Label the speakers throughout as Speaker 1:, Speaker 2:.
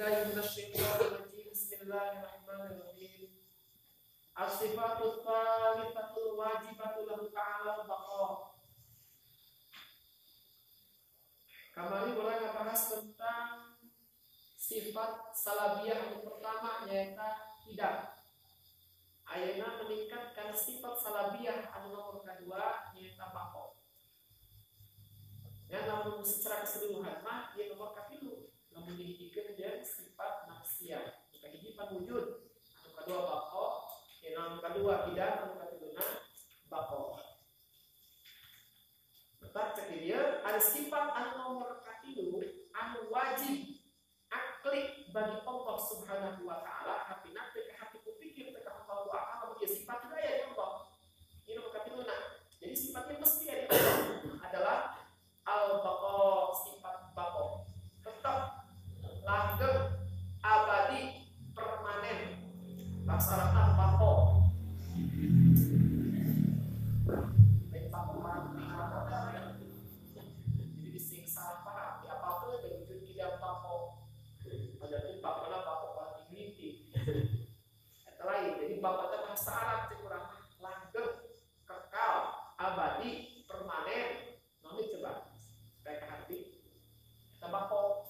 Speaker 1: billahi minasyaitonir rajim. Bismillahirrahmanirrahim. As-sifatul tsalifatul wajibatul lahu ta'ala baqa. Kemarin orang ngebahas tentang sifat salabiyah yang pertama yaitu tidak. Ayeuna meningkatkan sifat salabiyah anu nomor kedua yaitu baqa. Ya, namun secara keseluruhan mah dia nomor kapilu. Namun dihidupkan dia sifat nafsiyah. Hiji wujud, anu kedua baqa, yang kedua tidak, anu ketiga baqa. Maka cek dia ada sifat anu nomor katilu anu wajib akli bagi Allah Subhanahu wa taala, tapi nanti ke hati kupikir teka Allah akal dia sifat daya Allah. Ini nomor katilu jadi sifatnya mesti ada adalah al-baqa, sifat baqa. Tetap langgeng, abadi, permanen. Laksanakan baqa. Jadi disingsa apa? Ya apa-apa dan wujud tidak baqa. Padahal baqa paling tinggi. Eta lain. Jadi baqa itu bahasa Arab kurang langgeng, kekal, abadi, permanen. Nanti coba supaya hati kita baqa.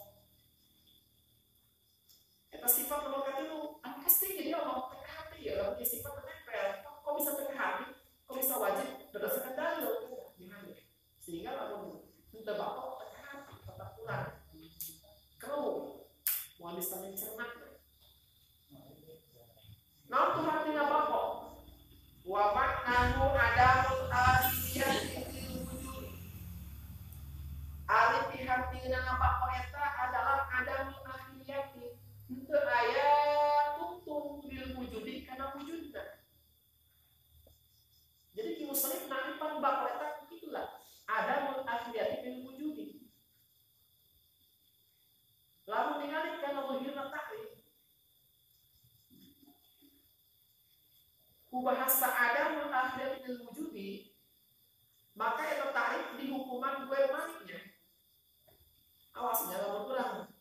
Speaker 1: Eta sifat nomor katilu. Pasti jadi Allah teka hati ya. Lalu dia sifat menempel. Kok bisa teka hati? Kok bisa wajib berdasarkan dalil? Sehingga lalu kita baqa teka hati, tetap kurang. Keruh. Mau bisa mencernak. Nah tuh hatinya baqa. Wa maknahu adamul aliyati fil wujud. Alif di hatina baqa eta adalah adamul aliyati. Itu ayat tuntung bil wujudi karena wujudnya. Jadi ki muslim naripan baqa eta begitulah. Adamul aliyati bil wujudi. Lalu ningali kana wujudna takrif. Ku bahasa adamul aliyati bil wujudi, maka itu takrif di hukuman gue maniknya. Awasnya lamun kurang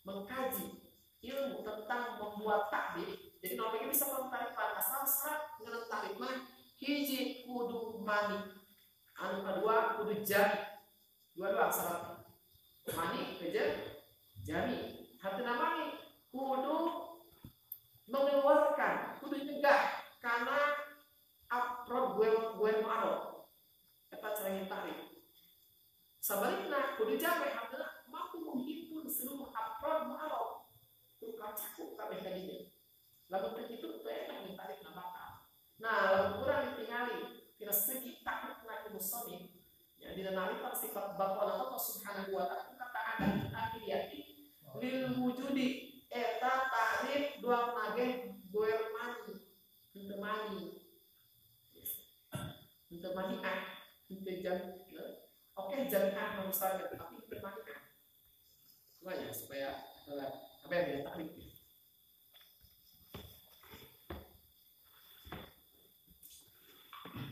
Speaker 1: mengkaji ilmu tentang membuat takdir. Jadi nomornya bisa mentarifan asal syarat ngeun takrif mah hiji kudu mani, anu kedua kudu jami. Dua-dua syarat. Mani kerja jami. Hatina mani kudu mengeluarkan, kudu nyegah karena aprod gue ma'ruf. Eta cara takrif. Sabalikna kudu jami hatina mampu menghimpun seluruh aprod ma'ruf. Tukang cakup kabeh tadinya. Lalu begitu enak ditarik bakal. Nah, lalu kurang ditinggali kira segi takrif na muslim ya dinalikan sifat baqa Allah Subhanahu wa taala kata ada akhiriyati lil wujudi eta takrif dua nage goer mani. Henteu mani henteu jam. Oke, jami'ah manusia tapi bermani. Semuanya supaya apa yang dia takrif.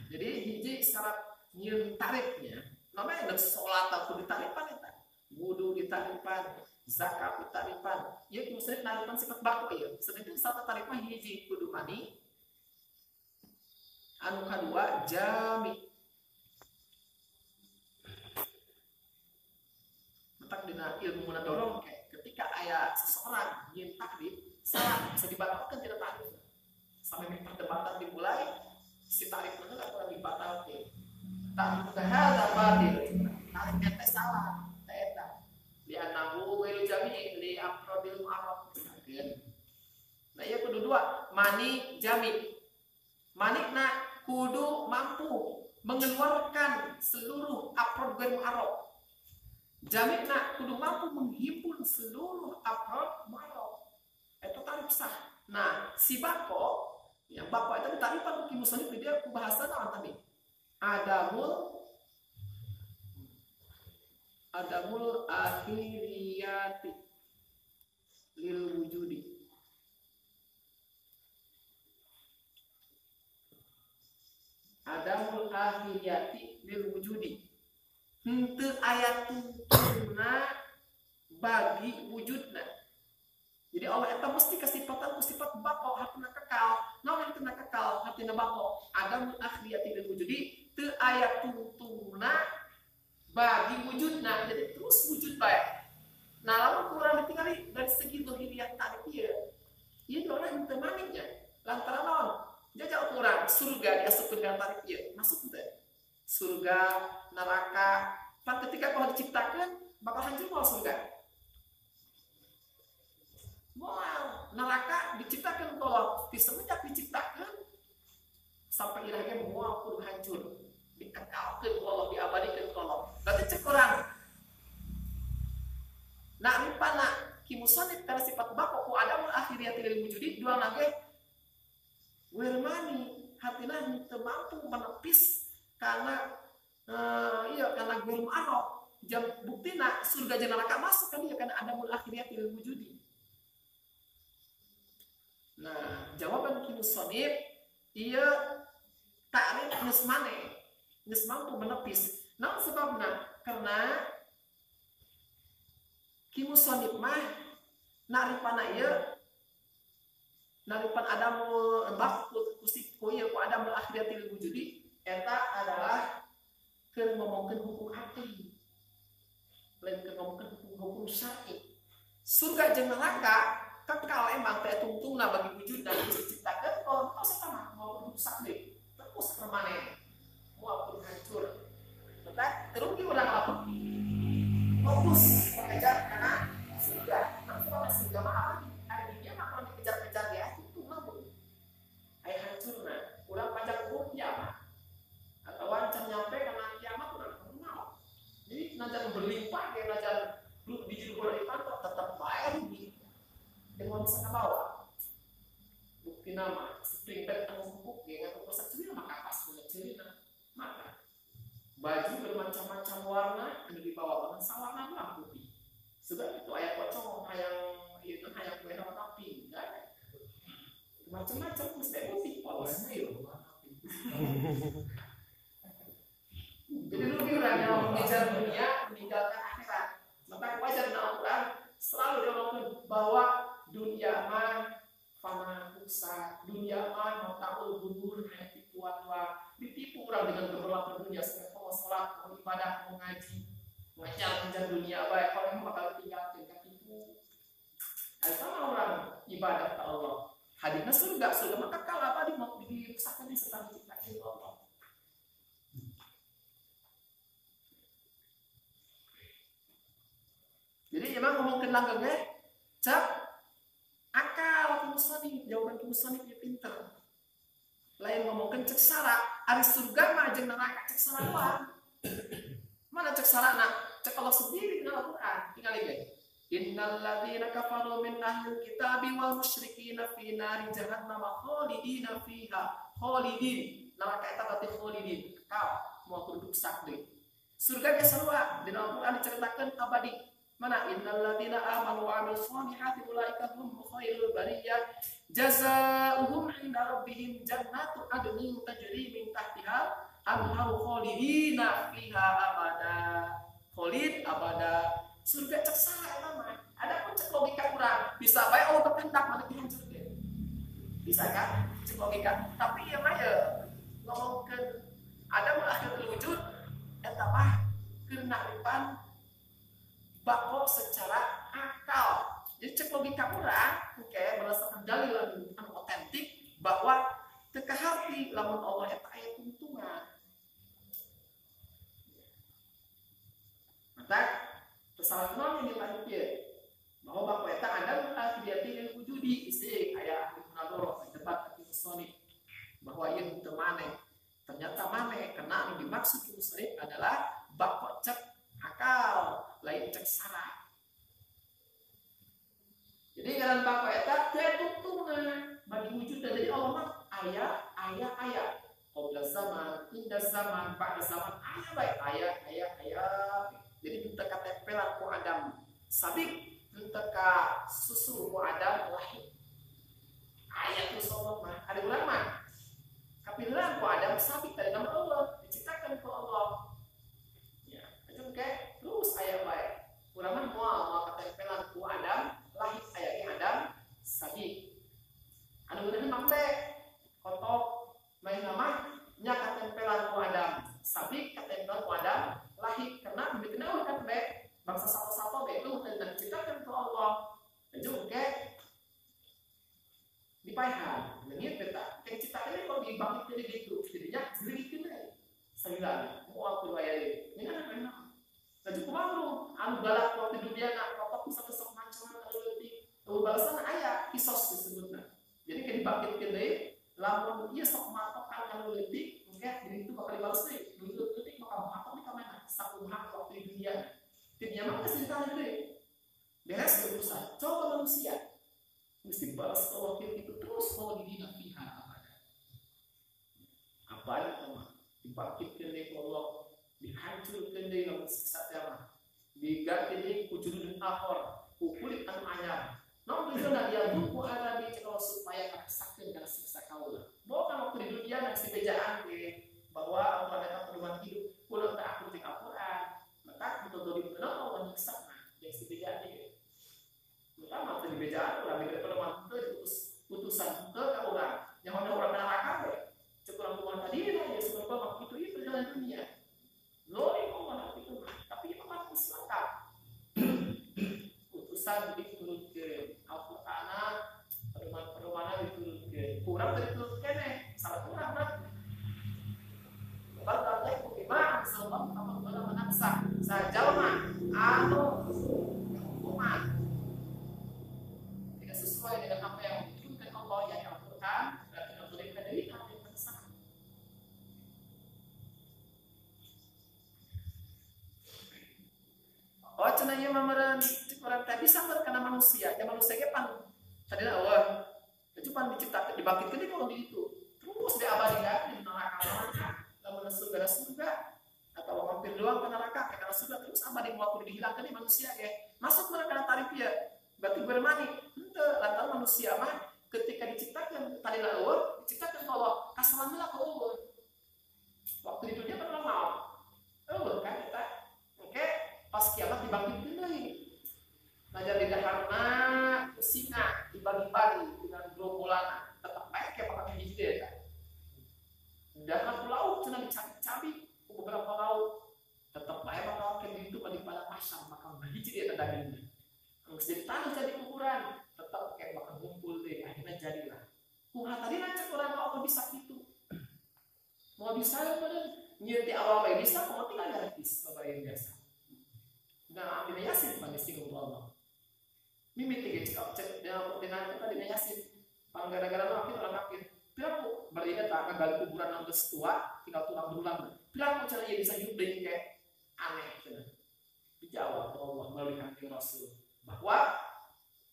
Speaker 1: Jadi hiji syarat nyieun tarifnya namanya ada sholat atau ditaripan eta wudu ditaripan zakat ditaripan ieu maksudna taripan sifat baqa ieu sedangkan satu tarifnya hiji kudu mani anu kadua jami matak dina ilmu mun dorong ketika aya seseorang nyieun takrif salah bisa dibatalkan tidak takrif sampai perdebatan dimulai si takrif mana kurang dibatalkan tak hada batil tarifnya teh salah teh eta li anahu wal jami li afrodil mu'arraf misalkan. Nah ieu kudu dua mani jami manikna kudu mampu mengeluarkan seluruh afrod gue mu'arraf jamikna kudu mampu menghimpun seluruh afrod mu'arraf itu tarif sah. Nah si baqa yang baqa itu ditarifan ki musannif dia ku bahasa naon tadi adamul akhiriyati lil wujudi. Adamul akhiriyati lil wujudi. Henteu aya tungtungna bagi wujudna. eta mesti kasifatan ku sifat bako hartina kekal. Naon hartina kekal? Hartina bako. Adamul akhliyati lil wujudi teu aya tungtungna bagi wujudna. Jadi terus wujud bae. Nah, lalu kurang ditinggali dari segi dohiriyah tadi ieu orang teu manehnya. Lantaran naon? Jajal kurang surga diasupkeun ka tarif ieu. Masuk teu? Surga, neraka, pan ketika kau diciptakan bakal hancur mau surga. Wow, neraka diciptakan kalau semenjak diciptakan sampai ilahnya mau kudu hancur, dikekalkan kalau diabadikan kalau. Berarti cek orang. Nah, ini pana kimusonit karena sifat bako ku ada akhiriyati lil wujudi dua lagi. Wirmani hatina teu mampu menepis karena karena guru arok jam buktina surga jeung neraka masuk kan dia karena ada mul akhiriyati lil wujudi. Nah, jawaban kimusonib ia takrif geus maneh geus mampu menepis. Naon sebabna? Karena kimusonib mah naripana ieu naripan adamul bakul kusip ieu ku adamul akhiriyati lil wujudi eta adalah keur ngomongkeun hukum akli. Lain keur ngomongkeun hukum syar'i. Surga jeung neraka kekal emang teh tungtungna bagi wujudna diciptakeun kalau tos eta mah mau rusak deui terus permanen mau hancur. Maka terugi urang apa? Fokus mengejar karena surga. Maksudnya apa surga mah apa? Artinya mah kalau dikejar-kejar dia tungtungna bu. Aya hancurna. Urang pajak umur kiamat. Atau wancan nyampe karena kiamat urang kenal. Jadi najan berlimpah kayak najan biji bola di kantor tetap bae rugi. Dengan bisa ke bawah bukti nama spring bed anu empuk ya atau kosak cerita maka pas punya cerita maka baju bermacam-macam warna anu dibawa dengan sawarna lah putih sudah itu ayat pocong hayang itu hayang kue warna pink kan macam-macam mesti putih polosnya yuk jadi lu kira yang mengejar dunia meninggalkan akhirat maka wajar dalam Al-Quran selalu diomongkan bahwa dunia mah fana rusak, dunia mah mau tahu bunur hanya tipuan wa ditipu orang dengan keberlapar dunia seperti mau sholat, mau ibadah, mau ngaji, mengejar dunia baik orang bakal tinggalkan ketipu. Sama orang ibadah ke Allah, hadirnya surga maka kalau apa di pesakit serta diciptakan Allah. Jadi emang ngomongin langgengnya, cak akal kimusonib, jawaban kimusonib dia pinter. Lain ngomongin cek sara, ari surga mah jeung neraka cek sara doang. Mana cek sara nak? Cek Allah sendiri dalam Al-Quran. Tinggal lihat. Innal ladzina kafaru min ahlil kitabi wal musyrikina fi nari jahannam khalidina fiha. Khalidin. Neraka eta berarti khalidin. Kekal, mau duduk sakti. Surga ge sarua, di dalam Al-Quran diceritakan abadi. Mana innal ladzina amanu wa amilus solihati ulaika hum khairul bariyah jazaohum 'inda rabbihim jannatu adnin tajri min tahtiha anharu khalidina fiha abada. Khalid abada. Surga cek salah eta mah. Adapun cek logika kurang bisa bae Allah berkehendak mana dihancurkeun. Bisa kan? Cek logika. Tapi ieu mah ya ngomongkeun ada akhirul wujud eta mah keur naripan bako secara akal. Jadi cek logika kurang, oke, berdasarkan dalil anu otentik bahwa teka hati lamun Allah eta aya tuntungan. Maka kesalahan yang dilanjutkan bahwa bako eta ada akhiriyati lil wujudi isi aya ahli munadharah debat kimusonib bahwa ieu teu maneh. Ternyata maneh karena yang dimaksud kimusonib adalah bako cek akal lain cek sara. Jadi dalam bako eta teu tuntungan bagi wujud dan jadi Allah mah aya qabla zaman inda zaman ba'da zaman aya. Jadi teu katempelan ku Adam sabik teu ka susu ku Adam lahir. Aya tu Allah mah ada urang mah kapiluran ku Adam sabik dari nama Allah diciptakan ku Allah. Oke, terus ayat baik. Urang mah mau katempelan ku Adam lahir aya Adam Juga dipaihan, lengit beta. Kayak cita ini kalau dibangkit dari itu, jadinya gerikin deh. Sembilan, mau aku bayar ini kan enak. Dan cukup malu, anu balak waktu dunia nak apa bisa kesok macam kalau lebih, lalu balasan ayah kisos disebutnya. Jadi kayak dibangkitkan deh, lamun iya sok matok kalau lebih, mungkin jadi itu bakal dibalas deh. Dulu detik maka matok di kamera, satu hak waktu di dunia. Dunia mah kasih ditanya deh, beres berusaha. Coba manusia mesti balas kalau itu terus mau didina pihak apa yang sama dibangkitkan dari Allah, dihancurkan dari dalam siksa kiamat, diganti dari wujudun akhir, kulit anu anyar. Non tujuan dia buku ada di kalau supaya rasakan dengan siksa kaulah. Bukan waktu di dunia dan si bejaan bahwa Allah ada perubahan hidup, kulo tak aku di Al-Quran, maka betul-betul dikenal Allah nyiksa dari si bejaan ini. Pertama waktu di bejaan orang di perubahan itu putusan ke orang yang ada orang neraka deh. Cukup orang tadi ya seperti waktu itu perjalanan dunia. Loh, Allah itu tapi itu masih selangkap. Putusan diturunkan Al-Quran, perumahan diturunkan. Kurang diturunkan salah kurang berarti. Kalau tadi bagaimana? Sebab kamu boleh menaksa. Saya jawab, hukuman tidak sesuai dengan apa yang diturunkan Allah yang Al-Quran, berarti menurunkan dari hati kesalahan. Oh, cenanya mamaran orang tadi sama karena manusia. Ya manusia ke pan. Tadi Allah. Itu pan diciptakan dibangkitkan di kalau di itu. Terus diabadikan di neraka. Lalu surga atau mampir doang ke neraka ke surga terus abadi waktu dihilangkan di manusia ya. Masuk mereka tarif ya. Berarti bermani. Lantaran manusia mah ketika diciptakan tadi Allah diciptakan Allah kasalannya ke Allah. Waktu di dunia pernah mau. Allah kan kita. Oke. Pas kiamat dibangkitkan lagi. Najar di daharna singa dibagi-bagi dengan gerombolan tetap baik kayak pakai hiji deh kan. Dahar laut cenah dicabik beberapa laut tetap baik bakal kayak gitu pada pasang bakal hiji deh dagingnya. Harus jadi tanah jadi ukuran tetap kayak bakal ngumpul deh akhirnya jadilah. Kuha tadi rancak orang apa bisa gitu. Mau bisa pada nyerti awal bisa mau tinggal gratis bapak yang biasa. Nah, ambil Yasin pada singgung Allah. Mimi tiga cek dengan kita dengan Yasin. Kalau gara-gara makin orang makin, piraku berdiri tak akan gali kuburan yang tua, tinggal tulang berulang. Piraku cara dia bisa hidup dengan kayak aneh. Dijawab Allah melalui hati Rasul bahwa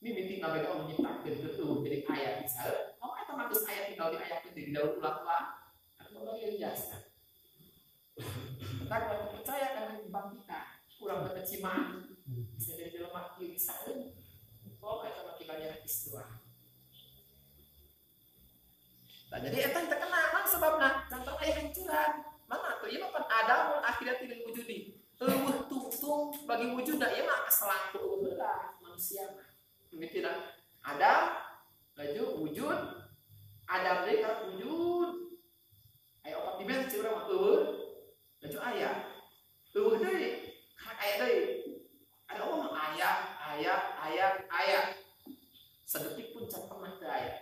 Speaker 1: Mimi tinggal mereka menyitakan betul jadi ayat misal. Kalau kata matus ayat tinggal di ayat itu di daun ulang-ulang, atau lagi jasa. Kita kalau percaya kan bang kita. Kurang berkecimaan bisa jadi lemak kiri salin kok kata makikannya istiwa. Nah jadi itu yang terkena kan sebabnya contoh ayah hancuran mana tuh ya kan ada akhirat tidak wujudi tungtung bagi wujudnya ya mah selangkut belah manusia begitu tidak ada laju wujud ada mereka wujud ayo opat dimensi orang laju ayah deh ayat deh, ada orang ayat, sedetik pun tak pernah ke ayat.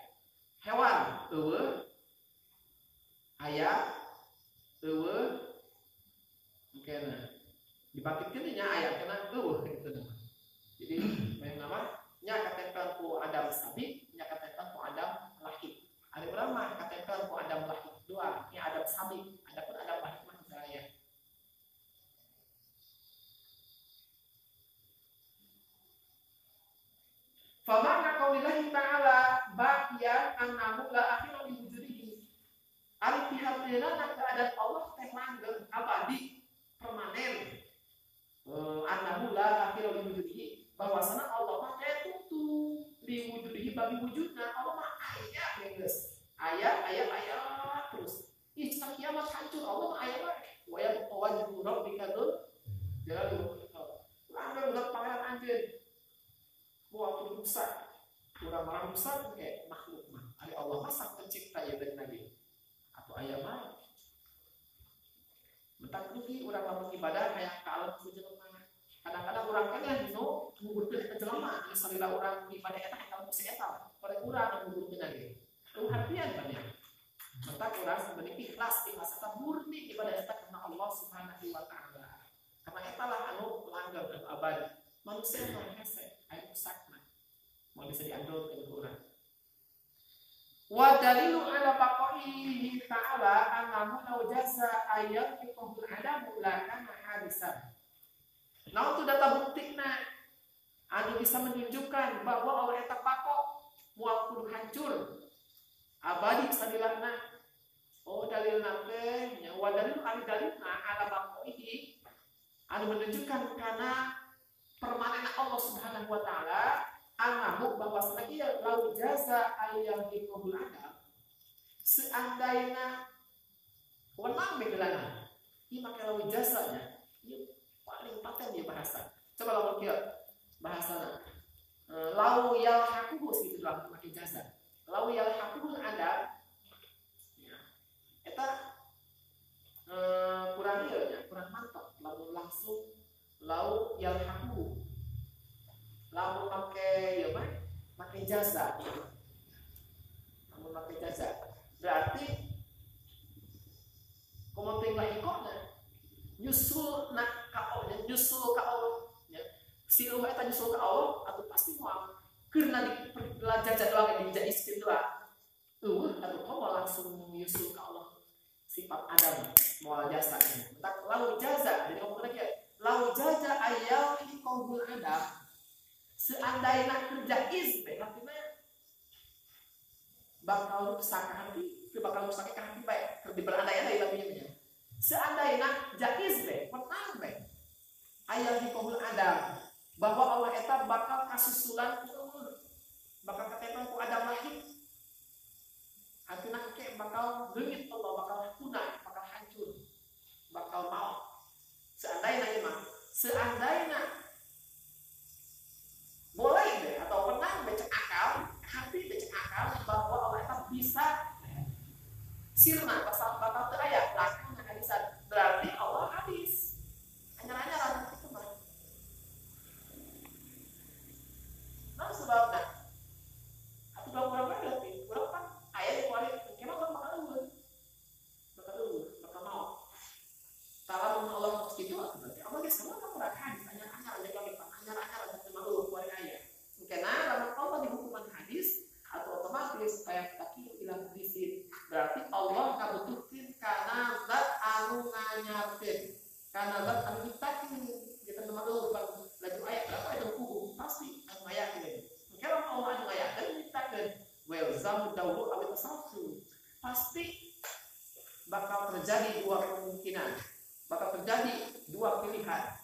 Speaker 1: Hewan, ayat, mungkin dibangkitkan nya ayat karena gitu. Jadi yang nama nyakatkan ku Adam sabi, nyakatkan ku Adam lahir. Ada orang mah katakan ku Adam lahir dua, ini Adam sabi, ada pun Adam lahir mah saya. Famakna qaulillahi ta'ala baqiyan annahu la akhira li wujudihi. Al-pihatna keadaan Allah teh langgeng abadi permanen. Annahu la akhira li wujudihi bahwasana Allah mah teh tutu li wujudihi bagi wujudna Allah mah aya geus. Aya terus. Ih kiamat hancur Allah mah aya mah. Wa ya wajhu rabbika dzul jalali wal ikram. Langgeng udah pangeran anjeun. Waktu rusak, orang-orang rusak kayak makhluk mah. Ada Allah masak pencipta ya dari Nabi. Atau ayam mah. Mentak rugi orang lamun ibadah kayak kalau ke jelema. Kadang-kadang orang kan no nguburkeun ke jelema, misalnya orang ibadah eta kalau bisa eta pada urang menurutnya lagi itu harfian banyak maka urang sebenarnya ikhlas eta murni ibadah eta karena Allah Subhanahu wa taala karena eta lah anu langgam dan abadi manusia mah hese aya rusakna mau bisa diandol ke urang wa dalilu ala baqaihi ta'ala annahu law jaza ayat fiqhul adamu la kana hadisan. Nah itu data buktina anu bisa menunjukkan bahwa Allah eta pako moal kudu hancur abadi sadilana. Oh dalilna teh nya wa dalil ali dalilna ala baqaihi anu menunjukkan karena permanenan Allah Subhanahu wa taala annahu bahwasana ieu lau jaza ayyam hikmul adam seandainya wenang begelana ieu make lau jazanya ieu paling paten dia bahasa coba lamun kieu bahasana lau yal hakuhu gitu doang make jaza lau yal hakuhu adam ya eta kurang ieu nya kurang mantap lamun langsung lau yal hakuhu lamun pakai ya pakai jasa lamun pakai jasa berarti komenting lah ikona nyusul nak ka nyusul ka Allah ya si lu eta nyusul ka Allah atau pasti mau karena di jasa doang di jaiskeun doang atau kamu langsung nyusul ka Allah sifat Adam mau jasa tak lalu jasa jadi kamu lagi lalu jaza ayal hikmul Adam seandainya kerja izbe artinya bakal rusak hati bakal rusak hati baik kerja berandai-andai namanya seandainya jaizbe menang baik ayat di kaum Adam bahwa Allah eta bakal kasusulan bakal ketepang ku Adam lagi artinya kayak bakal leungit Allah bakal punah bakal hancur bakal maut seandainya imam seandainya boleh deh atau pernah becek akal hati becek akal bahwa Allah itu bisa sirna pasal bakal teu aya lakan hadisan berarti Allah hadis anyar-anyaran itu mah nah sebabna atuh berapa berarti berapa aya di kuali kena bakal bakal mau kalau Allah mau gitu berarti Allah geus sama kamu hadis anyar-anyaran jadi anyar-anyaran karena dalam Allah di hukuman hadis atau otomatis kayak taki bilang hadisin berarti Allah ngabutuhkeun kana zat anu nganyarkeun kana zat anu ditakin kita teman-teman laju ayat berapa itu hukum pasti anu ngayakeun kalau Allah anu ngayakeun ditakeun wel zam dawuh abi tasawuf pasti bakal terjadi dua kemungkinan bakal terjadi dua pilihan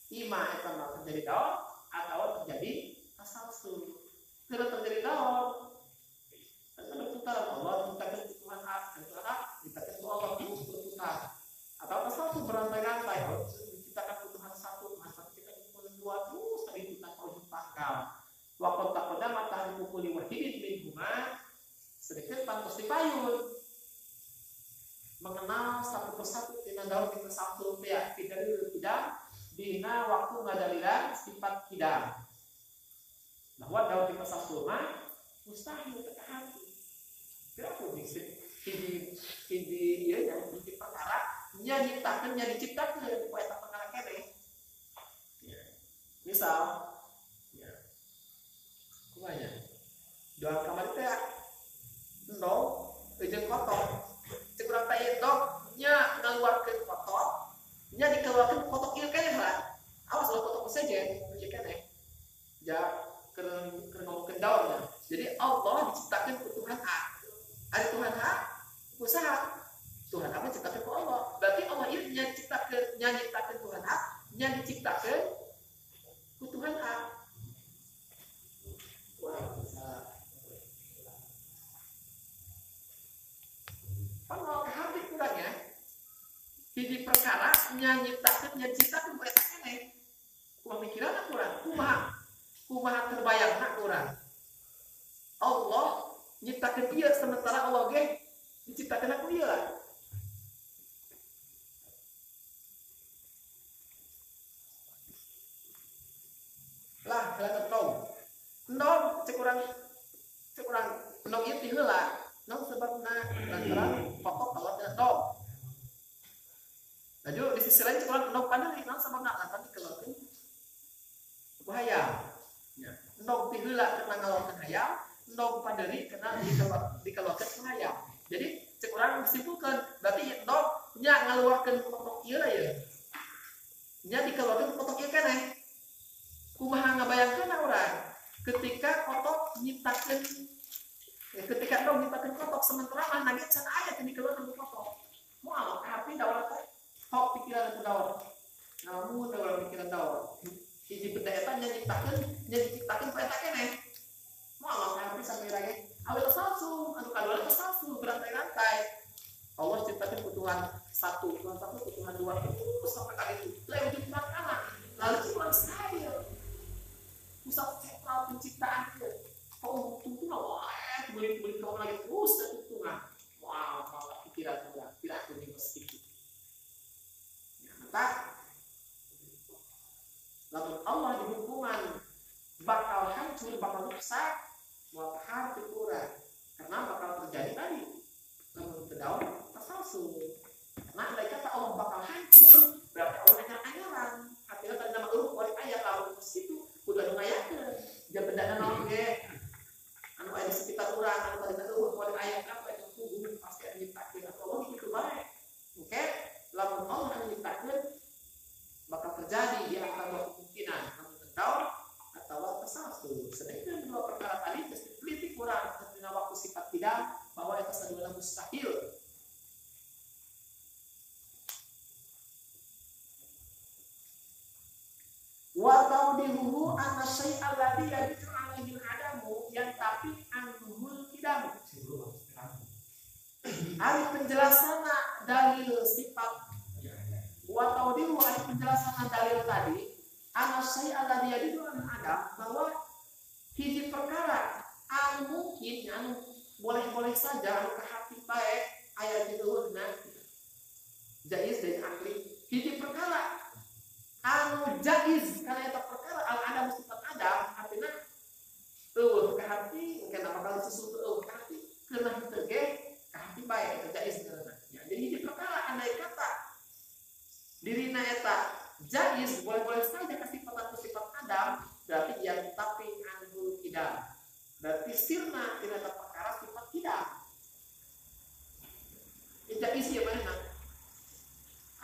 Speaker 1: ima eta terjadi daun atau terjadi asal-usul tidak terjadi daun karena berputar Allah menciptakan Tuhan anak diciptakan Allah berputar atau asal-usul berantai-rantai Allah menciptakan Tuhan satu kita Tuhan dua terus tadi kita tahu pangkal waktu tak pada matahari pukuli wahidin min huma sedikit pantas dipayun mengenal satu persatu tina daun kita satu ya tidak dina waktu ngadalilan sifat tidak bahwa daun kita sasuma mustahil teka hati. Kenapa bisa ini ya di perkara nya diciptakan supaya tak perkara kene. Ya. Misal ya. Kumanya. Dalam kamar teh ndok jeung kotor. Cek urang teh ndok nya ngaluarkeun kotor, nya dikeluarkeun kotor ieu kene lah. Awas lo kotor saja, ieu kene. Ja ngomongin daunnya. Jadi Allah diciptakan ke Tuhan A. Ada Tuhan A, usaha. Tuhan A diciptakan ke Allah. Berarti Allah ini nyiciptakan Tuhan A, yang diciptakan ke Tuhan A. Kalau hati kurangnya, di perkara nyiciptakan mereka ini. Pemikiran kurang, kumaha terbayang nak kurang. Allah nyiptakeun ieu sementara Allah ge diciptakeun aku ieu lah. Lah, kalian tahu. Ndong cek urang ndong ieu ti heula. Ndong sebabna lantaran pokok kalau tidak ndong. Nah, di sisi lain cek urang ndong padari naon sababna lantaran dikeluarkeun ku hayam. Nya, ndong ti heula karena ngalorkeun hayam, ndong padari karena dikeluarkeun ku hayam. Jadi cek urang disimpulkeun berarti ndong nya ngaluarkeun potok ieu lah ya. Nya dikeluarkeun potok ieu keneh. Kumaha ngabayangkeun urang ketika kotok nyiptakeun ketika dong nyiptakeun kotok sementara mah nage can aya teh dikeluarkeun kotok. Moal ka harti daur teh hok pikiran ku daur. Namun daur pikiran daur. Hiji benda eta nya diciptakeun ku eta keneh. Moal ka harti sampai lagi awe tersalsu anu kadua tersalsu berantai-rantai. Allah ciptakeun ku Tuhan satu, Tuhan satu, Tuhan dua terus sampai ka itu. Lain ujung pangkana. Lalu Tuhan stabil. Pusat sentral penciptaan itu. Oh, itu lah, beli kau lagi terus dan hitungan. Wow, malah pikiran saya tidak punya sedikit. Maka, lalu Allah di hukuman bakal hancur, bakal rusak, mau harti kurang, karena bakal terjadi tadi. Namun terdaun tersalsu. Karena andai kata Allah bakal hancur, berarti Allah anyar-anyaran. Artinya tadi nama wali ayat lalu ke situ. Udah ngayakeun dia bendana naon ge anu aya di sekitar urang anu tadi wali ayat apa itu kudu pasti ada nyiptakeun atau Allah kitu bae. Oke, lamun Allah anu nyiptakeun bakal terjadi di antara dua kemungkinan anu terdaur atau tersalsu. Sedangkan dua perkara tadi geus diteliti kurang dina waktu sifat tidak bahwa eta saduana mustahil. Wa taudihu anna syai'al ladzi yajibu 'alaihi al-adamu yang tapi anhul kidam. Ari penjelasan dalil sifat wa taudihu ari penjelasan dalil tadi anna syai'al ladzi yajibu 'alaihi al-adam bahwa hiji perkara anu mungkin anu boleh-boleh saja anu kahati bae aya di luhurna jaiz dan akli hiji perkara anu jaiz karena eta perkara al-adam sifat adam artinya eueuh ka hati mungkin apa kali sesuatu eueuh ka hati keunah teu ge ka hati bae eta jaiz karena ya jadi hiji perkara andai kata dirina eta jaiz boleh-boleh saja ka sifat adam berarti yang tapi anu tidak berarti sirna tina eta perkara sifat tidak jaiz ya mana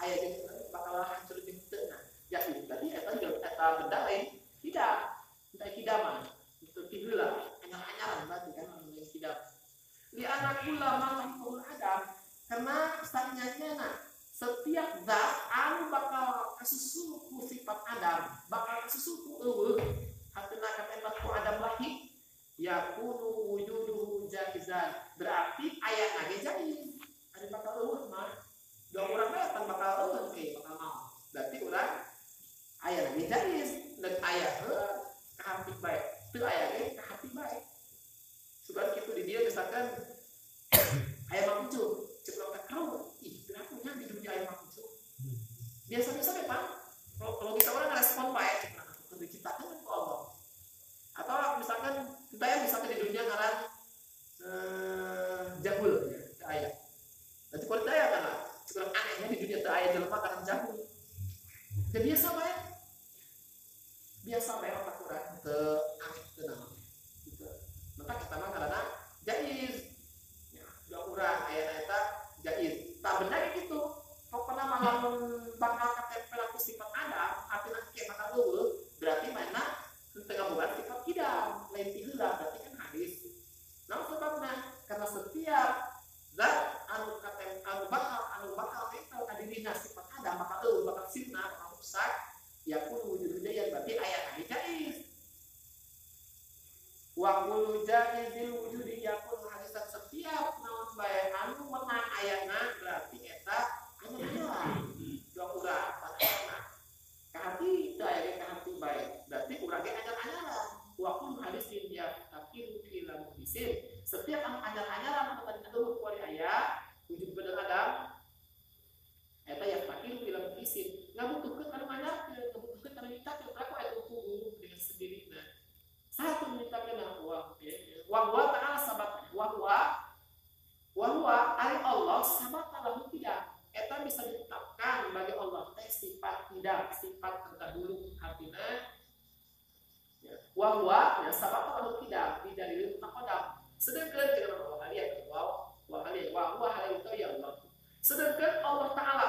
Speaker 1: aya jeung bakal hancur jeung teu jadi tadi eta benda lain tidak kidaman itu tidurlah anyar-anyaran berarti kan namanya kidam li anak ulama mahful adam karena sanyanya setiap zat anu bakal kasusuku sifat adam bakal kasusuku eueuh hateuna katempat ku adam lahir yakunu wujuduhu jaizan berarti aya nage jaiz ada bakal eueuh mah dua urang bae bakal eueuh ke bakal mau berarti urang aya lagi jaiz dan aya ka hati baik teu aya ge ka hati baik sugan kitu di dia misalkan aya makucu cek urang teh karo ih kenapa nya di dunia aya makucu biasa-biasa we Pak kalau kita orang ngerespon bae cek urang atuh diciptakeun ku Allah atau misalkan kita ya misalkan di dunia ngaran jahul ya teu aya nanti kalau teu aya kan cek urang anehnya di dunia teu aya jelema ngaran jahul ya biasa bae otak urang teu aneh teu naon gitu. Maka kita mah karena jaiz. Ya, dua urang aya eta jaiz. Tah bener kitu. Pokona mah lamun bakal katempel ku sifat adam, artina ke bakal eueuh, berarti mana teu ngabogaan sifat kidam, lain ti heula berarti kan hadis. Naon sebabna? Karena setiap zat anu bakal nempel ka dirina sifat adam bakal eueuh, bakal sirna, bakal rusak. Ya pun wujud jaiz berarti ayat hari jaiz. Wa kullu jaizil wujudi yakun hadisan setiap naon bae anu menang ayatna berarti eta anu halal. Dua urang padahana. Ka hati teu aya ka hati bae. Berarti urang ge anyar-anyaran. Wa kullu hadisin ya takiru ila muhdisin. Setiap anu anyar-anyaran anu tadi atuh kuari aya wujud bener adam eta yang takiru ila muhdisin. Ngabutuhkeun anu anyar, ngabutuhkeun anu nyiptakeun berapa aya kudu dengan sendirinya. Satu menyiptakeun huwa ta'ala sabat wa huwa ari Allah sabata lahu tidak eta bisa ditetapkan bagi Allah teh sifat tidak sifat terdahulu artinya wa huwa ya sabata lahu tidak dalil taqaddam sedangkan dengan Allah kalian wa huwa hal itu ya Allah sedangkan Allah Ta'ala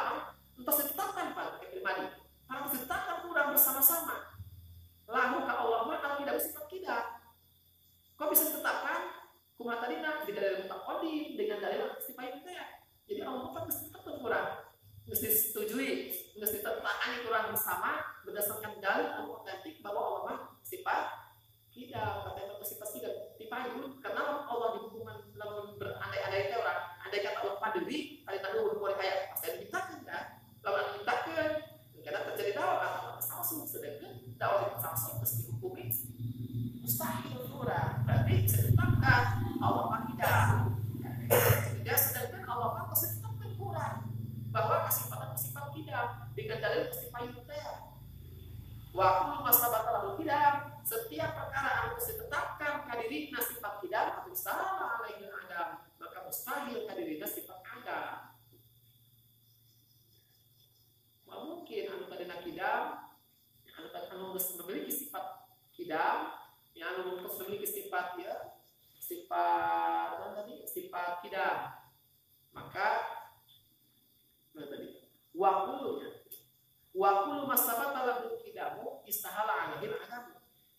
Speaker 1: entah ditetapkan pada pribadi para ditetapkan kurang bersama-sama lahu ka Allah mah tidak bersifat tidak kok bisa ditetapkan kumaha tadina di dalil mutaqaddim dengan dalil istifai itu ya jadi Allah kan mesti tetap kurang mesti disetujui mesti ditetapkan kurang bersama berdasarkan dalil otentik bahwa Allah mah sifat tidak kata sifat tidak dipayun karena Allah di hukuman lamun berandai-andai teh orang andai kata Allah padeli kali tadi boleh kayak pasti diciptakan kan lamun diciptakan karena terjadi dakwah kata palsu sedangkan dakwah palsu mesti dihukumi mustahil kurang berarti ditetapkan Allah mah tidak sedangkan Allah mah mesti ditetapkan kurang bahwa kesifatan tidak dengan dalil istifai teh waktu masa batal tidak setiap perkara yang harus ditetapkan kadirina sifat tidak atau salah alaihi adam maka mustahil kadirina sifat ada mungkin anu kadina kidam anu memiliki sifat kidam yang anu memiliki sifat ya sifat apa tadi sifat kidam maka apa tadi wakulu masabata lahu kidamu istahala alaihi adam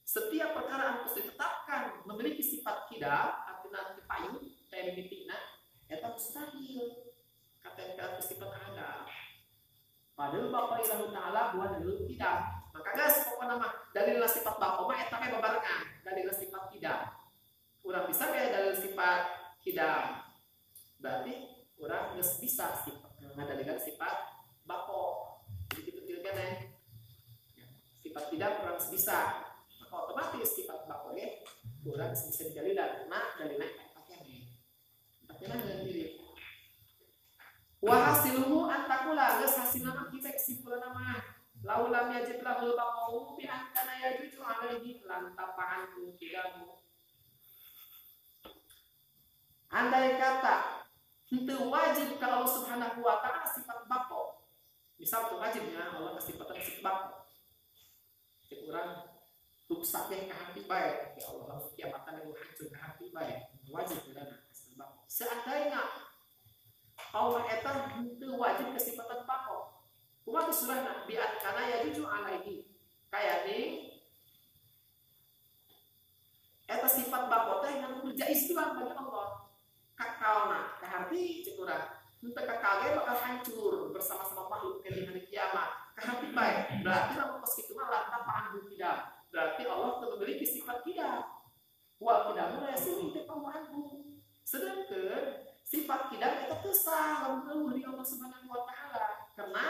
Speaker 1: setiap perkara yang harus ditetapkan memiliki sifat kidam artinya dipayun kayak mimitina eta mustahil kata sifat ada padahal bapak ilahu ta'ala buat dalil kidam maka guys pokoknya nama dalil sifat bapak mah eta mah babarengan dalil sifat kidam urang bisa kayak dalil sifat kidam berarti urang geus bisa sifat ngadalilan sifat bapak jadi gitu kan sifat kidam urang bisa otomatis sifat bakore kurang bisa dijalilan karena dalilnya pakaian dengan diri wahasiluhu antakula geus hasilna kita kesimpulan nama laulam yajid lahul baqau bi antana yajuju alaihi lan tapaan kidamu andai kata itu wajib kalau Allah Subhanahu wa taala sifat baqau misal tuh wajibnya Allah kesifatan sifat baqau kurang tuksaknya ke hati baik ya Allah kiamatan yang hancur ke hati baik wajib berana seandainya Allah eta itu wajib kesifatan bako kumaha surahna biat kana ya juju alaihi kayak nih eta sifat bako teh yang kerja istilah bagi Allah kakalna ke hati cekurang untuk kakak bakal hancur bersama-sama makhluk di hari kiamat ke hati baik berarti lamun pas kitu mah lantang paham tidak berarti Allah memiliki sifat kidam wal kidamu la yasiri taqawanhu sedangkan sifat kidam itu kesah lamun di Allah Subhanahu wa taala karena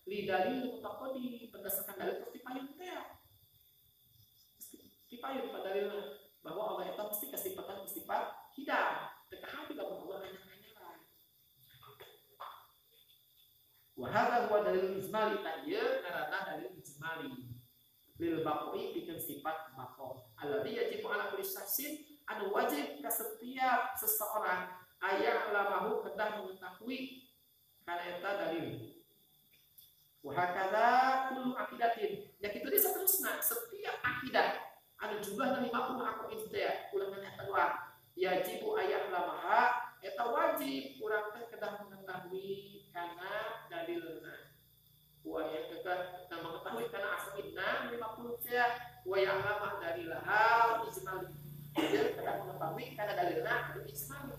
Speaker 1: lidalil mutaqaddim berdasarkan dalil istifayun teh istifayun pada dalilna bahwa Allah itu mesti kesifatan sifat kidam teh hati lamun Allah hanya-hanya wa hadza huwa dalil ijmali tayyib karena dalil ijmali lil baqoi bikin sifat baqo alladzi yajibu ala kulli syaksin anu wajib ke setiap seseorang aya lamahu kedah mengetahui kana eta dalil wa hakadha kullu aqidatin ya kitu di saterusna setiap akidah anu jumlahna 50 aqaid teh ulangan eta doang yajibu aya lamaha eta wajib urang teh kedah mengetahui kana dalilna waya kedah mengetahui karena asalnya 50 saya waya alamah dari lahal ijmali dia kedah mengetahui karena dalilnya ada ijmali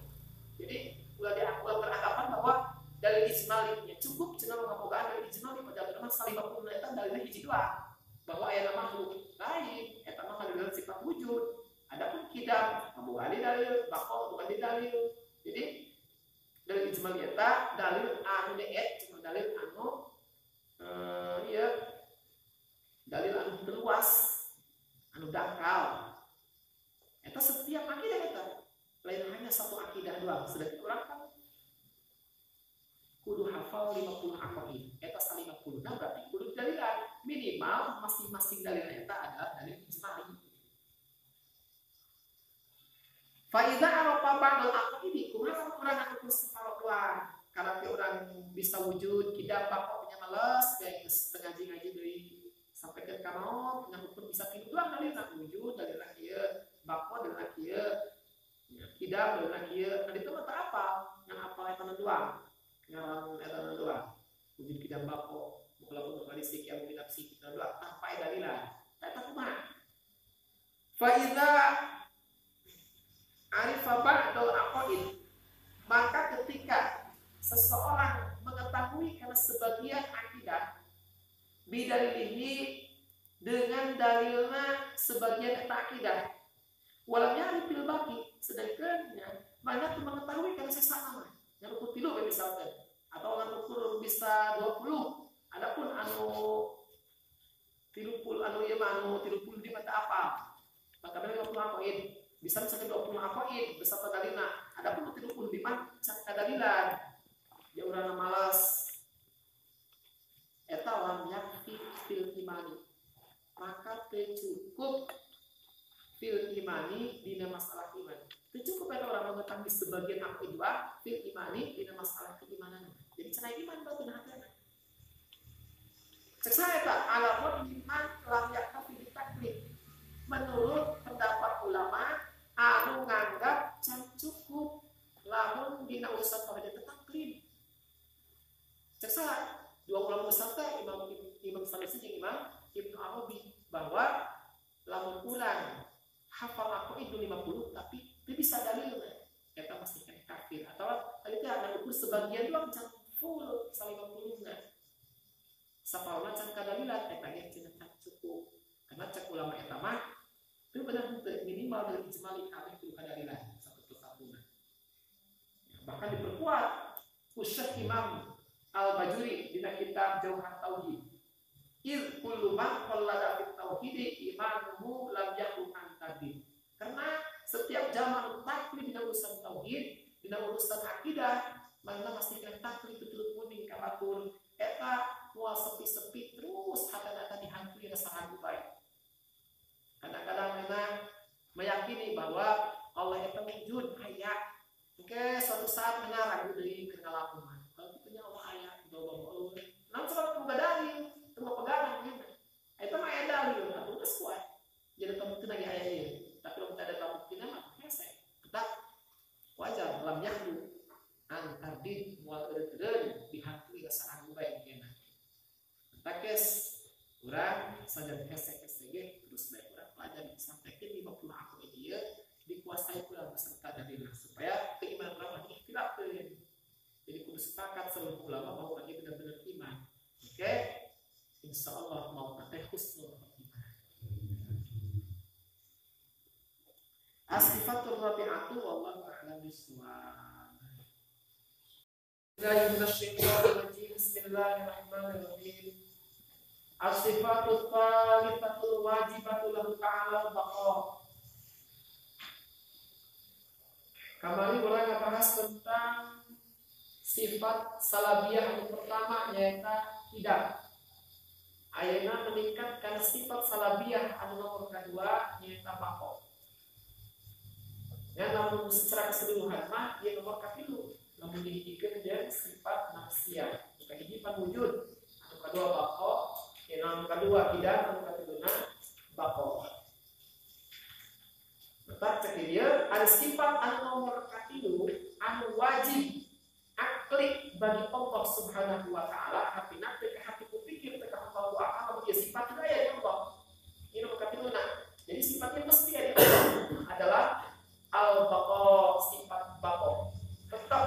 Speaker 1: jadi ulah beranggapan bahwa dalil ijmalinya cukup cenah mengamogaan dalil ijmali pada ulama 50 eta dalilnya hiji doang bahwa aya makhluk lain eta mah dalil sifat wujud adapun kidam ngabogaan dalil bakal bukan dalil jadi dalil ijmali eta dalil anu deet cuma dalil anu ya dalil anu luas anu dangkal eta setiap akidah eta lain hanya satu akidah doang sedangkan orang kan kudu hafal 50 aqaid eta 50 nah berarti kudu dalilan minimal masing-masing dalil eta adalah dalil ijmali Fa idza arafa ba'dal aqidi kumaha urang anu separuh doang. Karena orang bisa wujud kita bakoknya males kayak ngaji deui sampai ke kanaon dengan ukur bisa tidur doang kali nak wujud dari kieu bako dari kieu kidam dari kieu tadi itu mata apa yang apa eta doang ngaran eta doang wujud kidam bako walaupun kali sikian binafsi kita doang tanpa dalila eta kumaha fa idza arifa ba'dal aqaid maka ketika seseorang mengetahui karena sebagian akidah bidalilihi dengan dalilnya sebagian akidah walamnya arifil baki sedangkannya banyak mengetahui karena sesama yang ukur tilu misalkan atau orang ukur bisa 20 adapun anu 30 anu ieu mah anu 30 di mata apa maka bener 50 aqaid bisa misalkan 20 aqaid beserta dalilna adapun 30 di mana dalilan ya urang malas eta lam yakfi fil imani maka teu cukup fil imani dina masalah iman teu cukup eta orang mengetahui sebagian akidah fil imani dina masalah keimanan jadi cenah iman batu na hatana cek saya eta alamun iman lam yakfi ditaklif menurut pendapat ulama anu nganggap can cukup lamun dina urusan pada taklif cek saya dua ulama besar teh Imam Sanusi jeung Imam Ibnu Arabi bahwa lamun ulang hafal aku itu 50 tapi teu bisa dalilna eta masih kena kafir atau tadi teh ada ukur sebagian doang can full 50-na saparona can kadalilan eta ge cenah cukup karena cek ulama eta mah teu benar minimal dari ijmali kabeh kudu kadalilan satu persatuna bahkan diperkuat Syekh Imam Al-Bajuri di kitab Jauhar Tauhid. Il kullu man qallada fit tauhid imanuhu lam yakun antadin. Karena setiap zaman taklif di urusan tauhid, di urusan akidah, mana pasti kan taklif betul kuning kabatur eta moal sepi-sepi terus hata-hata dihantui rasa ragu baik. Kadang-kadang memang meyakini bahwa Allah itu wujud aya. Oke, suatu saat benar ragu deui keur ngalakuan. Allah namun sebab tunggu dalil tunggu pegangan gitu itu mah ada dalil atau udah kuat jadi kamu kena ayat ini tapi kalau tidak ada buktinya mah hese tetap wajar lam yaklu antar din mual eureun dihantui rasa ragu bae geuna takes urang saja hese-hese ge terus bae urang pelajari sampaikan 50 aku ieu dikuasai pula beserta dalilna supaya keimanan urang ikhtilafkeun. Jadi kudu sepakat seluruh ulama bahwa dia benar-benar iman. Oke? Insya Allah mau pakai husnul khotimah. As-sifatur rabi'atu wallahu a'lam bishawab. Bismillahirrahmanirrahim. As-sifatul thalithatul wajibatu lahu ta'ala baqa. Kembali orang membahas tentang sifat salabiyah yang pertama yaitu tidak. Ayeuna meningkatkan sifat salabiyah anu nomor kedua yaitu bako. Ya namun secara keseluruhan mah dia nomor katilu. Namun dihidupkan dengan sifat nafsiyah. Kehidupan wujud. Anu kedua bako, yang anu kedua tidak, anu ketiluna bako. Tetap cek dia ada sifat anu nomor katilu anu wajib aklik bagi Allah Subhanahu wa taala tapi nak teh hati kupikir teh Allah wa taala dia sifat ya Allah. Ini nomor katiluna. Jadi sifatnya mesti ada adalah al-baqa, sifat baqa. Tetap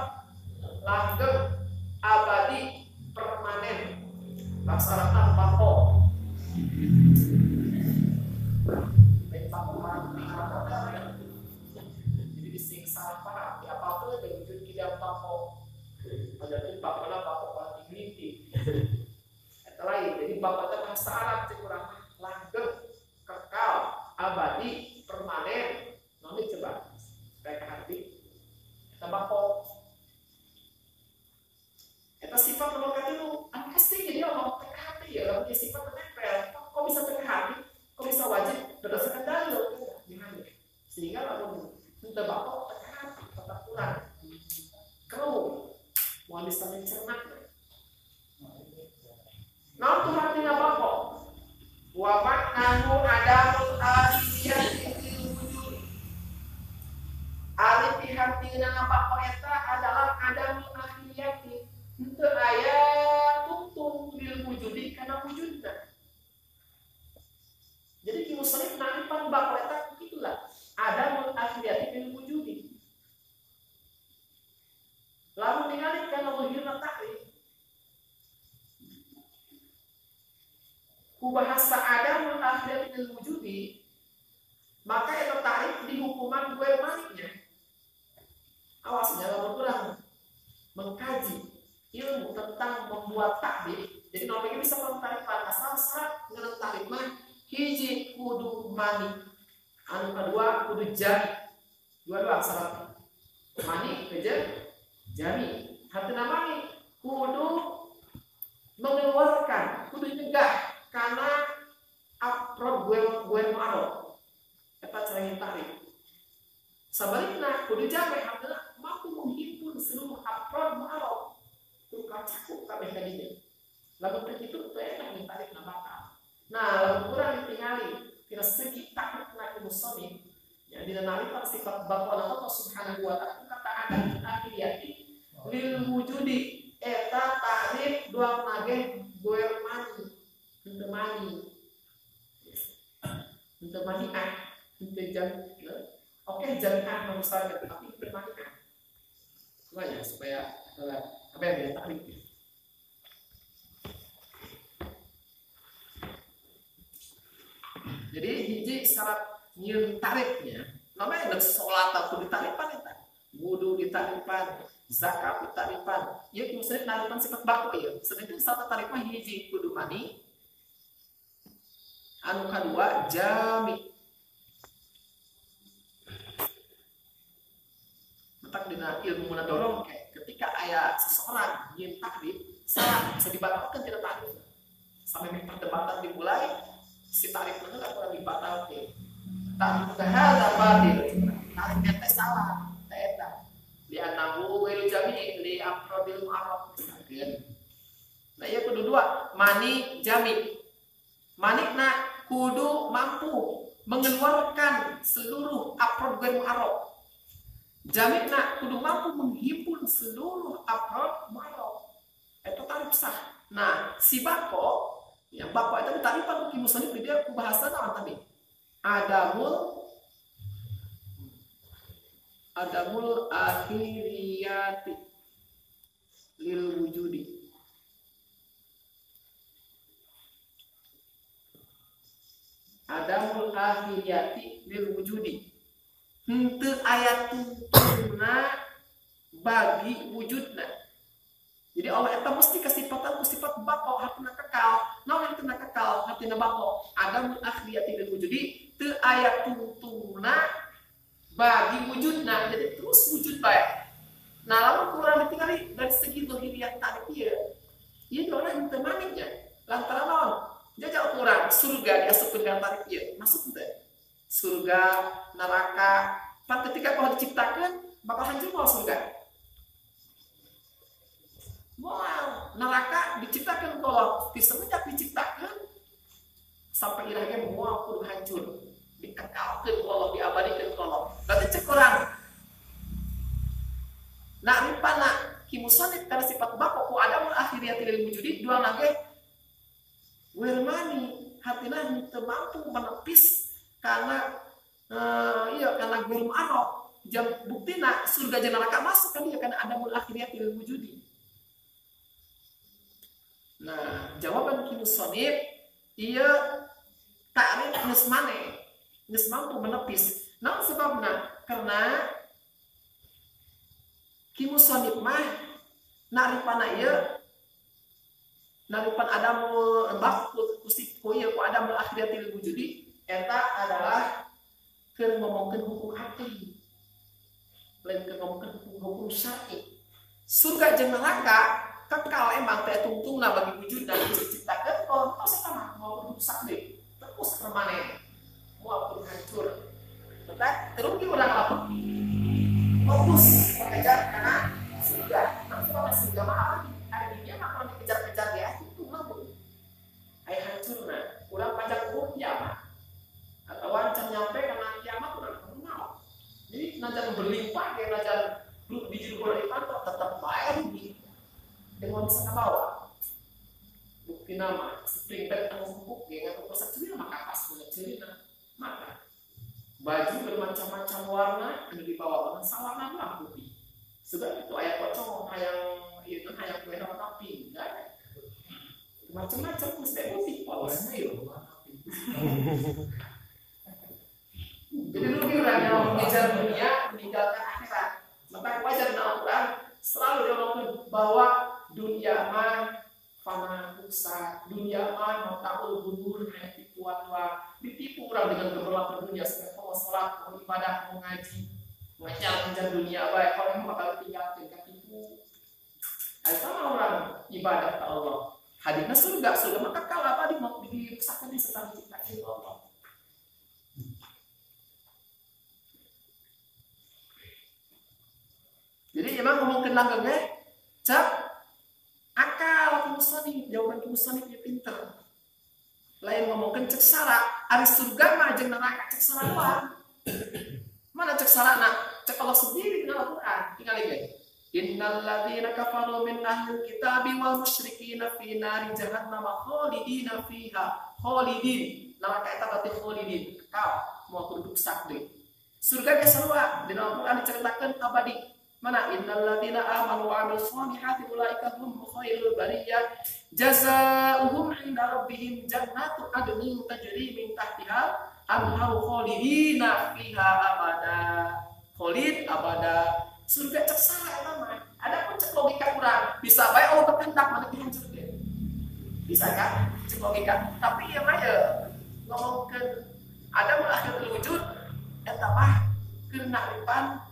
Speaker 1: langgeng, abadi, permanen. Laksanakan baqa. Jadi disiksa apa? Ya apa-apa dan wujud tidak baqa. Jadi bapaknya bapak paling tinggi. Itu lain. Jadi bapaknya bahasa Arab kurang langgeng, kekal, abadi, permanen. Nanti coba supaya ke hati. Kita bapak. Itu sifat nomor ketiga. Pasti jadi Allah ke hati ya. Kalau dia sifat menempel, kok bisa ke hati? Kok bisa wajib berdasarkan dalil? Sehingga kalau Untuk bakok tekanan tetap kurang. Keruh, mau bisa mencerna. Nah tuh artinya bakok. Wa maknahu adamul aliyati fil wujud. Alif dihartina bakok eta adalah adamul aliyati. Untuk ayat tuntung fil wujudi karena wujudnya. Jadi kimusalif naripan bakok eta begitulah. Adamul aliyati fil wujudi. Lalu ningali karena wujudna takrif. Ku bahasa adamul aliyati fil wujudi, maka itu takrif di hukuman gue maniknya. Awas jangan kurang mengkaji ilmu tentang membuat takdir. Jadi nomornya bisa mentarifan asal syarat dengan takrif mah hiji kudu mani, anu kedua kudu jami. Dua-dua syarat. Mani kerja jami. Hartina mani kudu mengeluarkan, kudu nyegah karena aprod gue maro. Eta cara takrif. Sebaliknya kudu jami hartina mampu menghimpun seluruh aprod maro. Kudu cakup kabeh kadinya. Lamun begitu teu eta takrif na bakal. Nah, lalu kurang ditinggali kira segi takrif na musannif ya dinalikan sifat baqala Allah Subhanahu wa ta'ala kata ada akhiriyati lil wujudi eta takrif dua nage goer mani untuk mani untuk jam oke jami'ah manusia tapi bermani semuanya supaya apa yang dia takrif. Jadi hiji syarat nyieun tarifnya namanya ada sholat atau ditaripan eta wudu ditaripan zakat ditaripan ya misalnya taripan sifat bakok ya sedangkan satu tarifnya hiji kudu mani anu kadua jami matak dina ilmu mana dorong ketika aya seseorang nyieun takrif salah bisa dibatalkan tidak takrif sampai perdebatan dimulai si tarif itu atau dibatalkan. Tak ada batil. Tarifnya teh salah, teh eta. Di anahu welu jami li afrodil mu'arraf misalkan. Nah, ieu kudu dua, mani jami. Manikna kudu mampu mengeluarkan seluruh afrod gue mu'arraf. Jamikna kudu mampu menghimpun seluruh afrod mu'arraf. Itu tarif sah. Nah, si bako yang bapak itu tadi Pak musannif dia bahasa naon tadi? Adamul akhiriyati lil wujudi. Adamul akhiriyati lil wujudi. Henteu aya tuntunna bagi wujudna. Jadi Allah eta mesti kasifatan ku sifat baqo hartina kekal. Naon hartina kekal? Hartina baqo. Adamul akhriyati lil wujudi teu aya tungtungna bagi wujudna. Jadi terus wujud bae. Nah, lamun kurang ditinggali dari segi zahiriyah tadi ieu. Ieu orang teu maniknya. Lantaran naon? Jajal kurang surga diasupkeun ka tarif ieu. Masuk teu? Surga, neraka, pan ketika kau diciptakeun bakal hancur moal surga. Wow, neraka diciptakan kalau semenjak diciptakan sampai ilahnya mual kudu hancur, dikekalkan kalau diabadikan kalau. Berarti cek orang. Nah, ripana kimusannif karena sifat bako ku adamul akhiriyati lil wujudi dua lagi wirmani hatina teu mampu menepis karena karena gurum arok jam buktina surga jeung neraka masuk kan dia karena adamul akhiriyati lil wujudi. Nah, jawaban kimusannif ieu takrif geus mane, geus mampu menepis. Naon sebabna? Karena kimusannif mah naripana ieu naripan adamul baqul kusifku ieu ku adamul akhirati lil wujudi eta adalah keur ngomongkeun hukum akli. Lain keur ngomongkeun hukum syar'i. Surga jeung neraka kekal emang teh tungtungna bagi wujud dan diciptakan kalau terus sama mau rusak deh terus permanen mau hancur Terugi orang apa? Fokus mengejar karena surga. Langsung apa surga mahal lagi. Hari dunia mah kalau dikejar-kejar dia itu mampu. Ayah hancur nah. Kurang pajak umur kiamat. Atau wancang nyampe karena kiamat kurang kenal. Jadi nanti berlimpah kayak nanti belum biji bola di kantor tetap bayar rugi. Dengan bisa ke bawah. Bukti nama spring bed atau empuk yang atau persak cerita maka pas punya cerita maka baju bermacam-macam warna ini dibawa dengan sawarna doang putih. Sudah itu ayat pocong hayang itu hayang kue warna pink enggak macam-macam mesti putih polosnya itu. Jadi lu kira yang mengejar dunia meninggalkan akhirat. Maka wajar dalam Al-Quran selalu diomongkan bahwa dunia mah fana rusak, dunia mah mau tahu bunur hanya tipuan-tipuan, ditipu orang dengan keberlanggan dunia seperti mau sholat, mau ibadah, mau ngaji, mengejar dunia baik orang bakal tinggalkan ketipu. Sama orang ibadah ke Allah, hadirnya surga maka kalau apa di pusatkan di setan diciptakan Allah. Jadi emang ngomongin langgengnya, cak akal kemusani, jawaban kemusani dia pinter. Lain ngomongin cek sara, ari surga mah jeung neraka cek sara doang. Mana cek sara nak? Cek Allah sendiri di Al-Quran. Tinggal lagi. Innal ladzina kafaru min ahlil kitabi wal musyrikin fi nari jahannam khalidina fiha. Khalidin. Neraka eta berarti khalidin. Kekal, mau duduk sak deui. Surga ge sarua di Al-Quran diceritakan abadi. Mana innal ladzina amanu wa 'amilus shalihati ulaika hum khairul bariyah jazaohum 'inda rabbihim jannatu adnin tajri min tahtiha anharu khalidina fiha abada. Khalid abada. Surga cek salah eta mah. Adapun cek logika kurang bisa bae Allah berkehendak mana dihancurkeun. Bisa kan? Cek logika. Tapi ieu mah ya ngomongkeun ada akhirul wujud eta mah keur naripan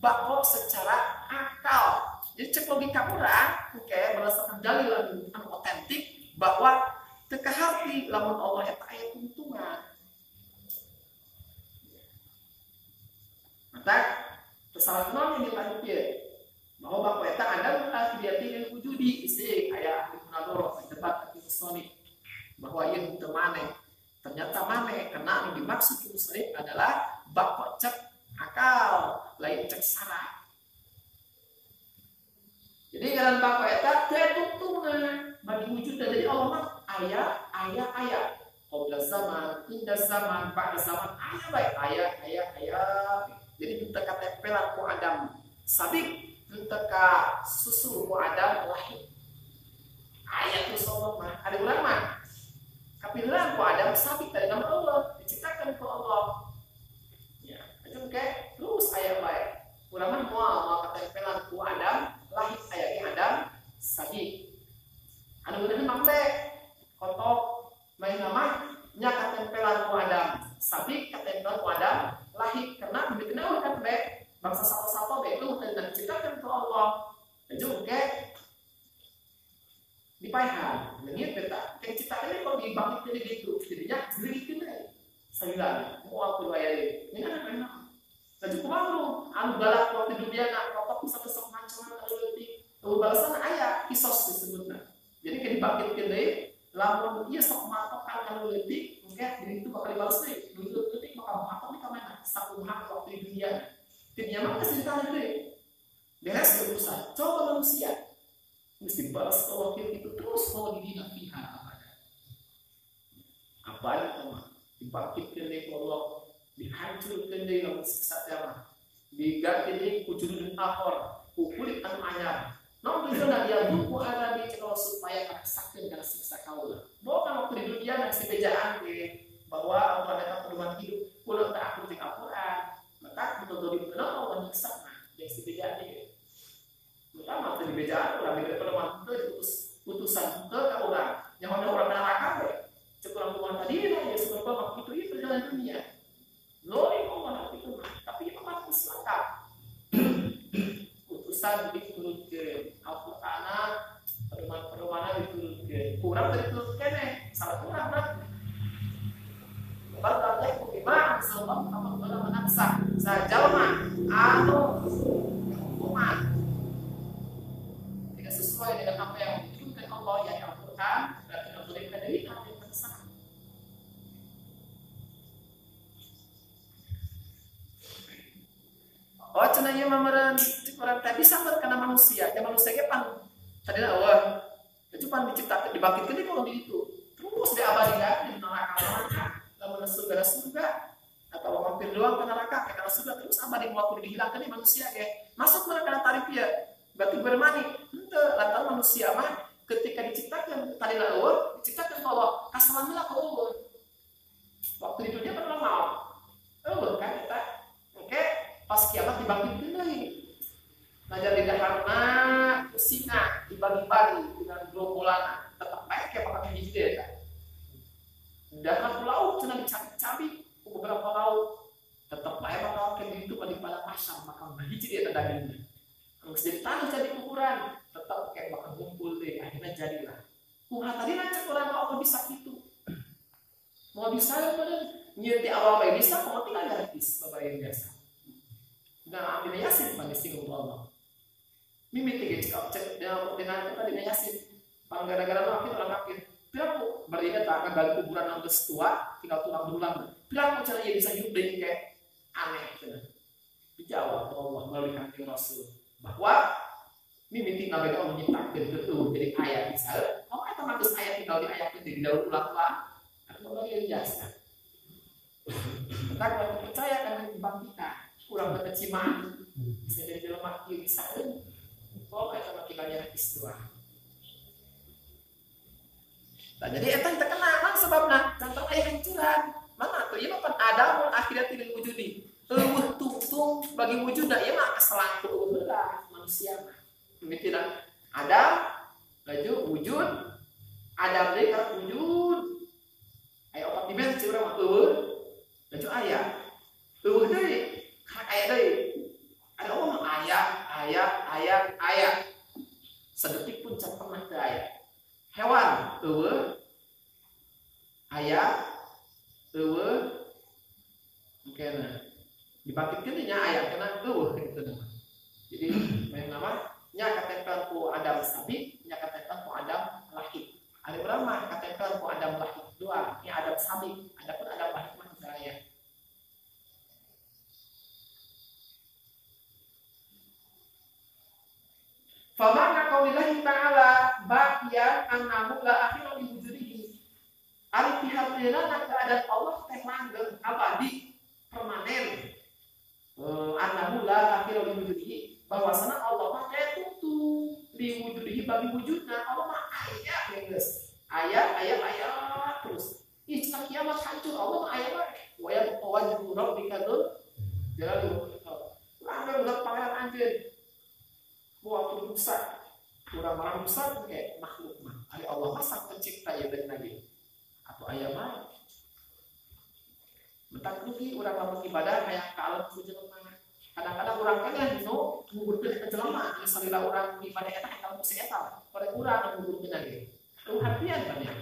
Speaker 1: bakal secara akal. Jadi cek logika kurang, oke, berdasarkan dalil anu otentik bahwa teka hati lamun Allah eta aya tuntungan. Maka kesalahan non yang dilanjutkan bahwa bakal eta ada akhiriyati yang wujudi isi aya ahli munadharah debat ahli musonif bahwa ieu teu maneh. Ternyata maneh karena yang dimaksud musonif adalah bakal cek akal lain cek sara. Jadi jalan bapa eta teu tuntungan bagi wujud dan jadi Allah mah aya qabla zaman inda zaman ba'da zaman aya jadi teu katempelan ku Adam sabik teu ka susu ku Adam lahir aya tu sobat mah ada urang mah kapiluran ku Adam sabik dari nama Allah diciptakan ku Allah. Oke, terus ayat baik. Urang mah moal katempelan ku Adam, lahir aya ge Adam sahih. Anu beuneuh mah teh kotok main nama nya katempelan ku Adam, sahih katempelan ku Adam lahir karena bieu kenal kan be bangsa satu-satu be itu teh diciptakan ku Allah. Jeung oke dipaehan, leungit beta. Teh ciptakeun kalau dibangkitkeun gitu, jadinya geureugikeun deui. Sagilan moal kudu aya deui. Ngan jadi kumaha anu galak waktu dunia nak rokok bisa kesok macam leutik. Tuh balasan aya kisos disebutna. Jadi ke dibangkitkeun deui lamun ieu sok matok anu leutik, engke di ditu bakal dibales deui. Leutik bakal matok di ka mana? Sakumaha waktu di dunia. Dunia mah geus ditanya deui. Beres urusan. Coba manusia mesti balas Allah itu terus kalau di dina fiha abada. Abada mah dibangkitkeun deui Allah. Dihancurkan dari lamun siksa kiamat, diganti dari kujudun akhor, kulit anu anyar. Non tujuan dia buku Arabi kalau supaya merasakan dengan siksa kaula. Bukan waktu di dunia dan sebejaan bahwa Allah datang pedoman hidup, kulo tak aku di Al-Quran, maka betul-betul dikenal Allah nyiksa yang sebejaan ini. Pertama waktu di bejaan orang diberi pedoman itu putusan ke orang yang orang neraka cukup orang tuan tadi ya sebab waktu itu perjalanan dunia. Lori Allah itu mah, tapi apa selengkap. Putusan diturunkan, Al-Quran, pedoman diturunkan. Kurang diturunkan salah kurang berarti. Kalau tanya bagaimana, sama sajalma anu hukuman tidak sesuai dengan apa yang diturunkan Allah yang Al-Quran, berarti menurunkan dari hati yang kesalahan. Oh cenanya memeran orang tadi sama karena manusia, ya manusia pan tadi lah itu pan diciptakan dibangkitkan di kalau itu terus diabadikan di neraka lalu surga atau mampir doang ke neraka karena surga terus abadi waktu dihilangkan di manusia ya masuk mereka tarif ya berarti bermani ente lantaran manusia mah ketika diciptakan tadi lah diciptakan kalau kasalan lah kalau waktu di dunia pernah mau kan kita oke pas kiamat dibangkitkan lagi ngajar di daharna kusina dibagi-bagi dengan gerombolan tetap baik kayak pakai hiji ya kan dahar laut cenah dicabik beberapa laut tetap baik bakal kayak begitu pada pasar bakal hiji dia dagingnya terus jadi tanah jadi ukuran tetap kayak bakal ngumpul deh akhirnya jadilah tadi rancak orang mau bisa gitu mau bisa pada nyerti awal baik bisa kalau tinggal gratis bapak yang biasa dan ambil yasin pada singgung Allah mimpi tiga cek dengan kita dengan yasin pang gara-gara lo akhir orang akhir piraku berdiri tak akan kuburan yang tua tinggal tulang berulang piraku caranya bisa hidup dengan kayak aneh dijawab Allah melalui hati Rasul bahwa mimpi nabi Allah menyitakan itu jadi ayat misalnya kalau kita matus ayat tinggal di ayat itu di daun ulang-ulang atau lagi biasa kita kalau percaya kan bang kita kurang berkecimaan bisa jadi lemah kiri misalnya kalau kita makinannya istiwa. Nah, jadi eta terkena kan sebabna jantan aya hancuran. Mana tuh ieu mah Adamul akhirat lil wujudi. Eueuh tungtung bagi wujudna ieu mah selangkung heula manusia mah. Mimitina Adam laju wujud Adam deui ka wujud. Aya opat dimensi urang mah eueuh. Laju aya. Eueuh deui. Ka aya deui. Ada Allah ayat sedetik pun can pernah teu aya hewan eueuh aya eueuh mungkin dibangkitkeun nya aya kana eueuh kitu nama jadi main nama nya katempel ku Adam sabi nya katempel ku Adam lahir ari urang mah katempel ku Adam lahir doang nya Adam sabi adapun Adam lahir mah teu aya. Famana qaulillahi ta'ala baqiyan annahu la akhira li wujudihi. Ari pihartieuna keadaan Allah teh langgeng abadi permanen. Annahu la akhira li wujudihi bahwasana Allah mah teh tutu li wujudihi bagi wujudna Allah mah aya geus. Aya terus. Ih cenah kiamat hancur Allah mah aya mah. Wa ya wajhu rabbika dzul jalali wal ikram. Langgeng udah pangeran anjeun. Waktu rusak, orang-orang rusak kayak makhluk mah. Ada Allah masak pencipta ya dari Nabi. Atau ayam mah. Bentar rugi orang lamun ibadah kayak kalem ku jelema. Kadang-kadang orang kan nu ngugurkeun ka jelema, misalnya orang ibadah eta kalem ku eta. Pada urang ngugurkeun lagi. Itu hartian kan ya.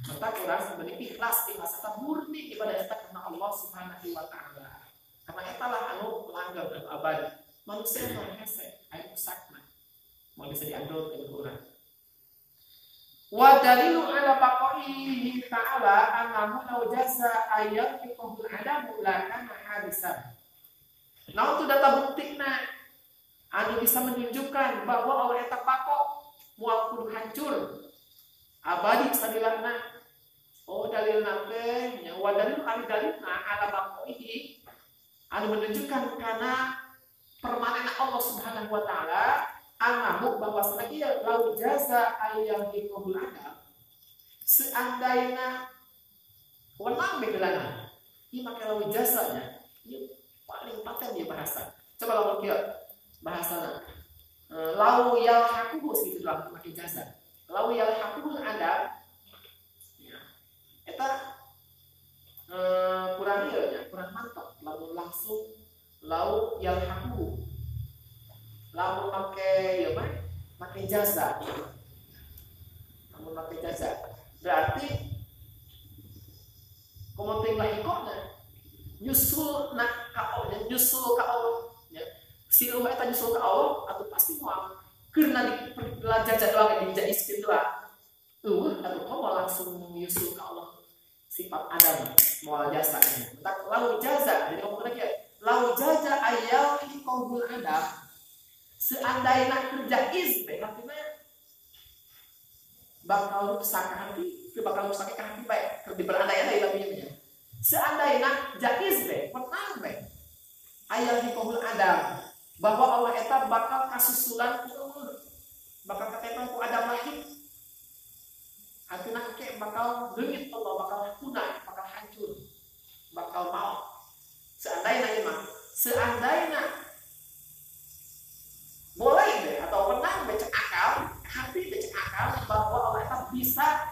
Speaker 1: Bentar orang sebenarnya ikhlas eta murni ibadah eta karena Allah Subhanahu wa taala. Karena eta lah anu langgeng anu abadi. Manusia mah hese aya rusakna mau bisa diandol ke Quran wa dalilu ala baqaihi ta'ala annahu law jaza ayat fiqhul adamu la kana hadisan nah itu data buktina anu bisa menunjukkan bahwa Allah eta pako moal kudu hancur abadi sadilana oh dalilna teh nya wa dalilu dalilna ala baqaihi anu menunjukkan kana permanen Allah Subhanahu wa taala annahu bahwasana ieu lau jaza ayyam hikmul adam seandainya wenang begelana ieu make lau jazanya ieu paling paten dia bahasa coba lamun kieu bahasana lau yal hakuhu gitu doang make jaza lau yal hakuhu adam ya eta kurang ieu nya kurang mantap lamun langsung lau yal hakuhu lamun make ya mah make jasa lamun make jasa berarti komenting lahikona nyusul nak ka Allah, nyusul ka Allah nya si rumah eta nyusul ka Allah atuh pasti moal keurna dipelajaja doang dijaiskeun doang atuh komo langsung nyusul ka Allah sifat Adam moal jasa tak lau jaza jadi ngomong lagi lau jaza ayal hikobul Adam seandainya kerja izbe artinya bakal rusak hati bakal rusak hati baik lebih berandai-andai labihnya seandainya jaiz be menang be ayal hikobul Adam bahwa Allah eta bakal kasusulan ku umur bakal ketepan ku Adam lahir artinya ke bakal leungit Allah bakal punah bakal hancur bakal maut seandainya imam seandainya boleh be atau menang be cek akal hati be cek akal bahwa Allah eta bisa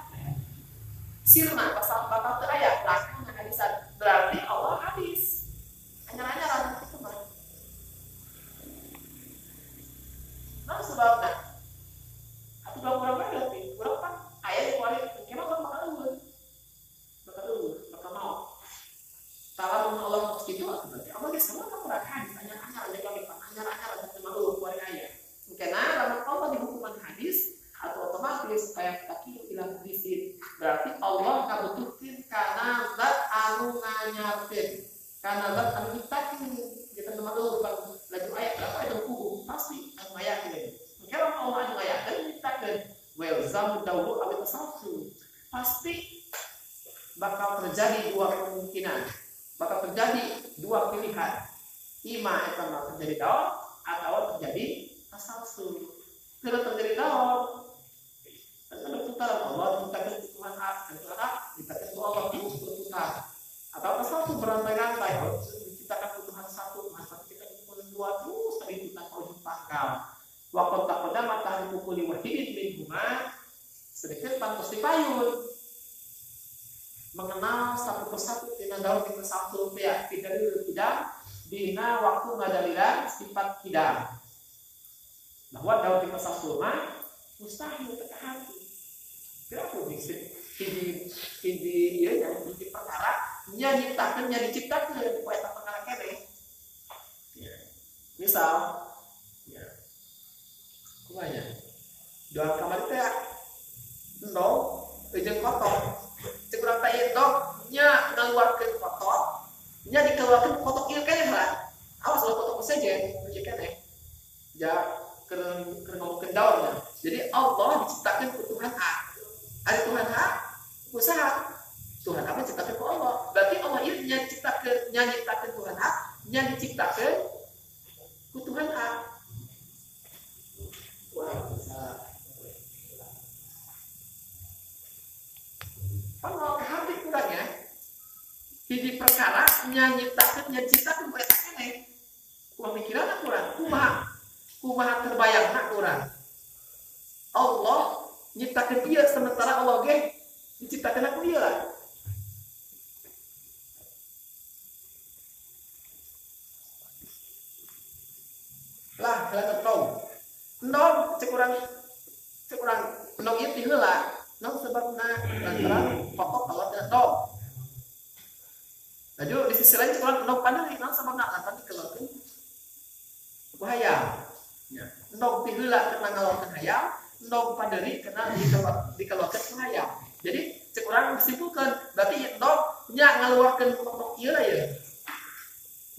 Speaker 1: sirna bakal teu aya belakang hadisan berarti Allah hadis anyar-anyaran itu mah nah sebabna atuh urang berarti urang kan aya di kuari kena bakal mau taala mun Allah kitu berarti Allah geus sama ka urang hadis anyar-anyaran jadi lagi anyar-anyaran teh mah kuari aya mungkin lamun Allah di hukuman hadis atau otomatis kayak kaki bilang disin berarti Allah ngabutuhkeun kana zat anu nganyarkeun kana zat anu nyiptakeun kita mah bukan laju aya berapa itu hukum pasti anu ngayakeun kalau Allah anu ngayakeun nyiptakeun wel zam dawuh abi tasawuf pasti bakal terjadi dua kemungkinan bakal terjadi dua pilihan ima eta mah terjadi daun atau terjadi tasawuf kalau terjadi daun ada putaran Allah menciptakan Tuhan Tuhan diciptakan Allah berputar atau satu berantai-rantai menciptakan Tuhan satu masa kita Tuhan dua terus tadi kita kau pangkal waktu tak pada matahari pukuli wahidin min huma sedikit pantos dipayun mengenal satu persatu tina daun kita satu rupiah tidak dina waktu ngadalilan sifat kidam bahwa daun kita satu rumah mustahil teka hati kenapa ini ya jadi perkara nya diciptakan supaya tak perkara kene ya misal ya kumanya doa kamar teh ndok jeung kotor cek urang teh ndok nya ngaluarkeun kotor nya dikeluarkeun kotor ieu keneh lah awas lo kotor saja cek keneh ja keur ngomongkeun daunnya jadi Allah diciptakan ku Tuhan ada Tuhan usaha Tuhan apa diciptakan ku Allah berarti Allah itu nyiciptakan Tuhan diciptakan ku Tuhan kalau hati kurangnya di perkara nyiciptakan ku eta keneh pemikiran kurang kumaha terbayang kurang Allah nyiptakan dia sementara Allah ge diciptakan aku dia lah kalian tahu non cek urang non ieu teh heula non sebabna lantaran pokok kalau tidak tahu laju di sisi lain cek urang non pandang non sababna lantaran dikeluarkeun bahaya nya non teh heula karena ngalawan hayam ndog paderi kena dikeluarkan ku hayam. Jadi cek urang disimpulkan berarti ndog nya ngaluarkeun kotok ieu ya.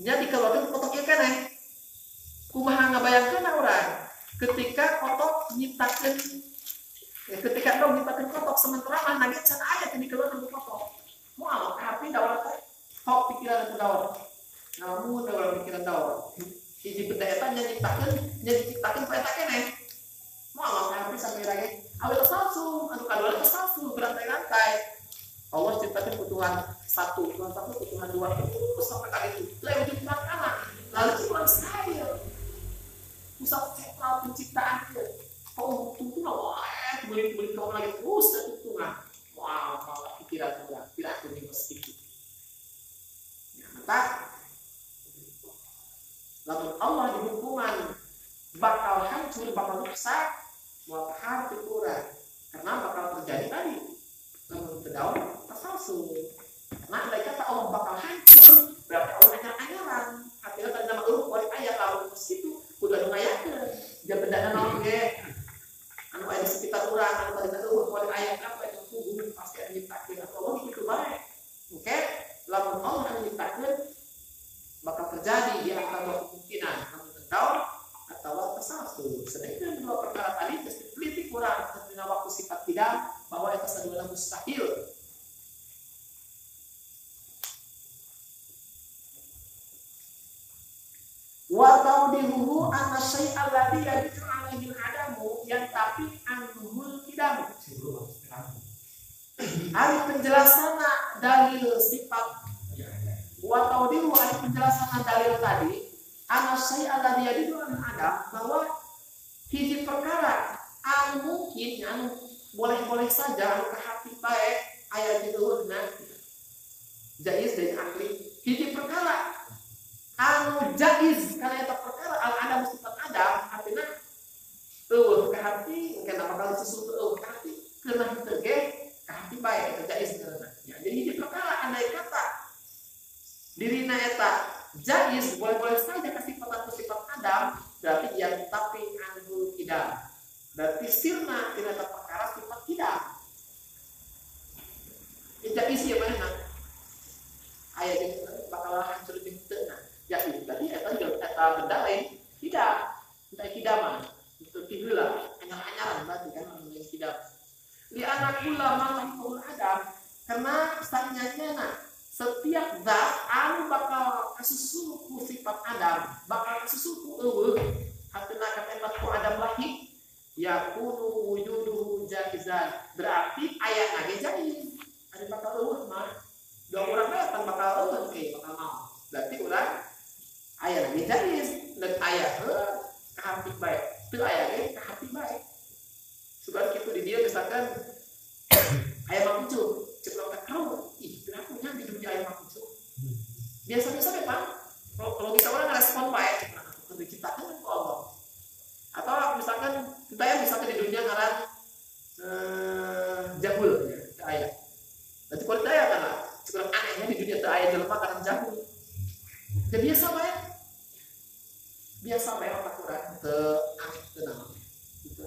Speaker 1: Nya dikeluarkeun kotok ieu keneh. Kumaha ngabayangkeun urang ketika kotok nyiptakeun ketika ndog nyiptakeun kotok sementara mah nage can aya teh dikeluarkeun kotok. Moal tapi daur teh hok pikiran teh daur. Namun daur pikiran daur. Hiji benda eta nya diciptakeun ku eta keneh. Mau tapi sampai lagi awal tasawuf anu kadua tasawuf berantai-rantai Allah ciptakan Tuhan satu Tuhan dua terus sampai kali itu lewat ujung kanan lalu Tuhan stabil pusat sentral penciptaan oh itu lah beli kau lagi terus dan Tuhan wow malah pikiran Tuhan tidak punya sedikit maka lalu Allah di hukuman bakal hancur bakal rusak muat hati kurang karena bakal terjadi tadi namun terdaun tasawuf karena andai kata Allah bakal hancur berarti satu. Sedangkan dua perkara tadi teliti kurang terkena waktu sifat tidak bahwa itu adalah mustahil. Wa tawdihuhu anna syai'al ladzi yajibu 'alaihi al-'adamu yang tapi anhul kidam. Ari penjelasan dalil sifat wa tawdihu ari penjelasan dalil tadi anna syai'al ladzi yajibu 'alaihi al-'adam bahwa hiji perkara anu mungkin anu boleh-boleh saja anu kahati bae aya di eueuna jaiz dari akli hiji perkara anu jaiz karena eta perkara al-adam sifat adam artinya eueuh kahati mungkin apa kalau sesuatu eueuh kahati keunah teu ge kahati bae eta jaiz karena ya jadi hiji perkara andai kata dirina eta jaiz boleh-boleh saja ka sifat adam berarti yang tapi anhu tidak berarti sirna tidak perkara sifat tidak tidak isi ya mana ayat itu bakal hancur di tengah jadi tadi eta benda lain tidak mah itu tidaklah anyar-anyaran berarti kan namanya tidak di anak ulama mahmul adam karena sanyanya setiap zat anu bakal kasusuku sifat adam bakal kasusuku eueuh hateuna ka ku adam lahir yakunu wujuduhu jaizan berarti ayat ge jaiz ada bakal eueuh mah dua urang teh bakal eueuh ke bakal mau berarti urang ayat ge jaiz dan ayat kahati bae teu aya ge kahati bae sebab kitu di dia misalkan ayat makucu ceplok ka kau ih berapa nya di dunia ayat makucu biasa-biasa Pak kalau kita orang respon baik itu diciptakan oleh Allah atau misalkan kita yang misalkan di dunia ngaran jahul ya ayat nanti kalau kita ya kan sekarang anehnya di dunia ayat jelema karena jahul jadi biasa bae otak urang teu aneh teu naon gitu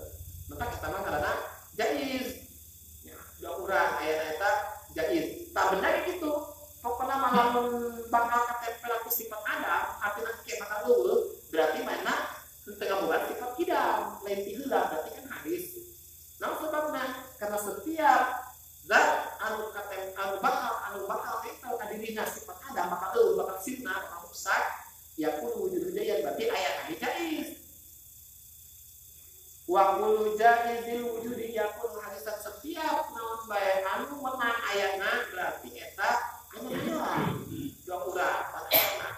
Speaker 1: maka kita mah karena jaiz ya dua urang ayat eta jaiz tak benar gitu pokoknya malah bakal katempel aku sifat ada artinya kayak bakal eueuh berarti mana tengah bukan sifat tidak lain ti heula berarti kan hadis nah sebabna karena setiap zat anu bakal nempel ka dirina sifat ada bakal eueuh bakal sirna bakal rusak ya pun wujud jaya berarti ayat hadis jaiz wa kullu jaizil wujudi yakun hadisan setiap naon bae anu menang ayatna berarti eta dua urang pada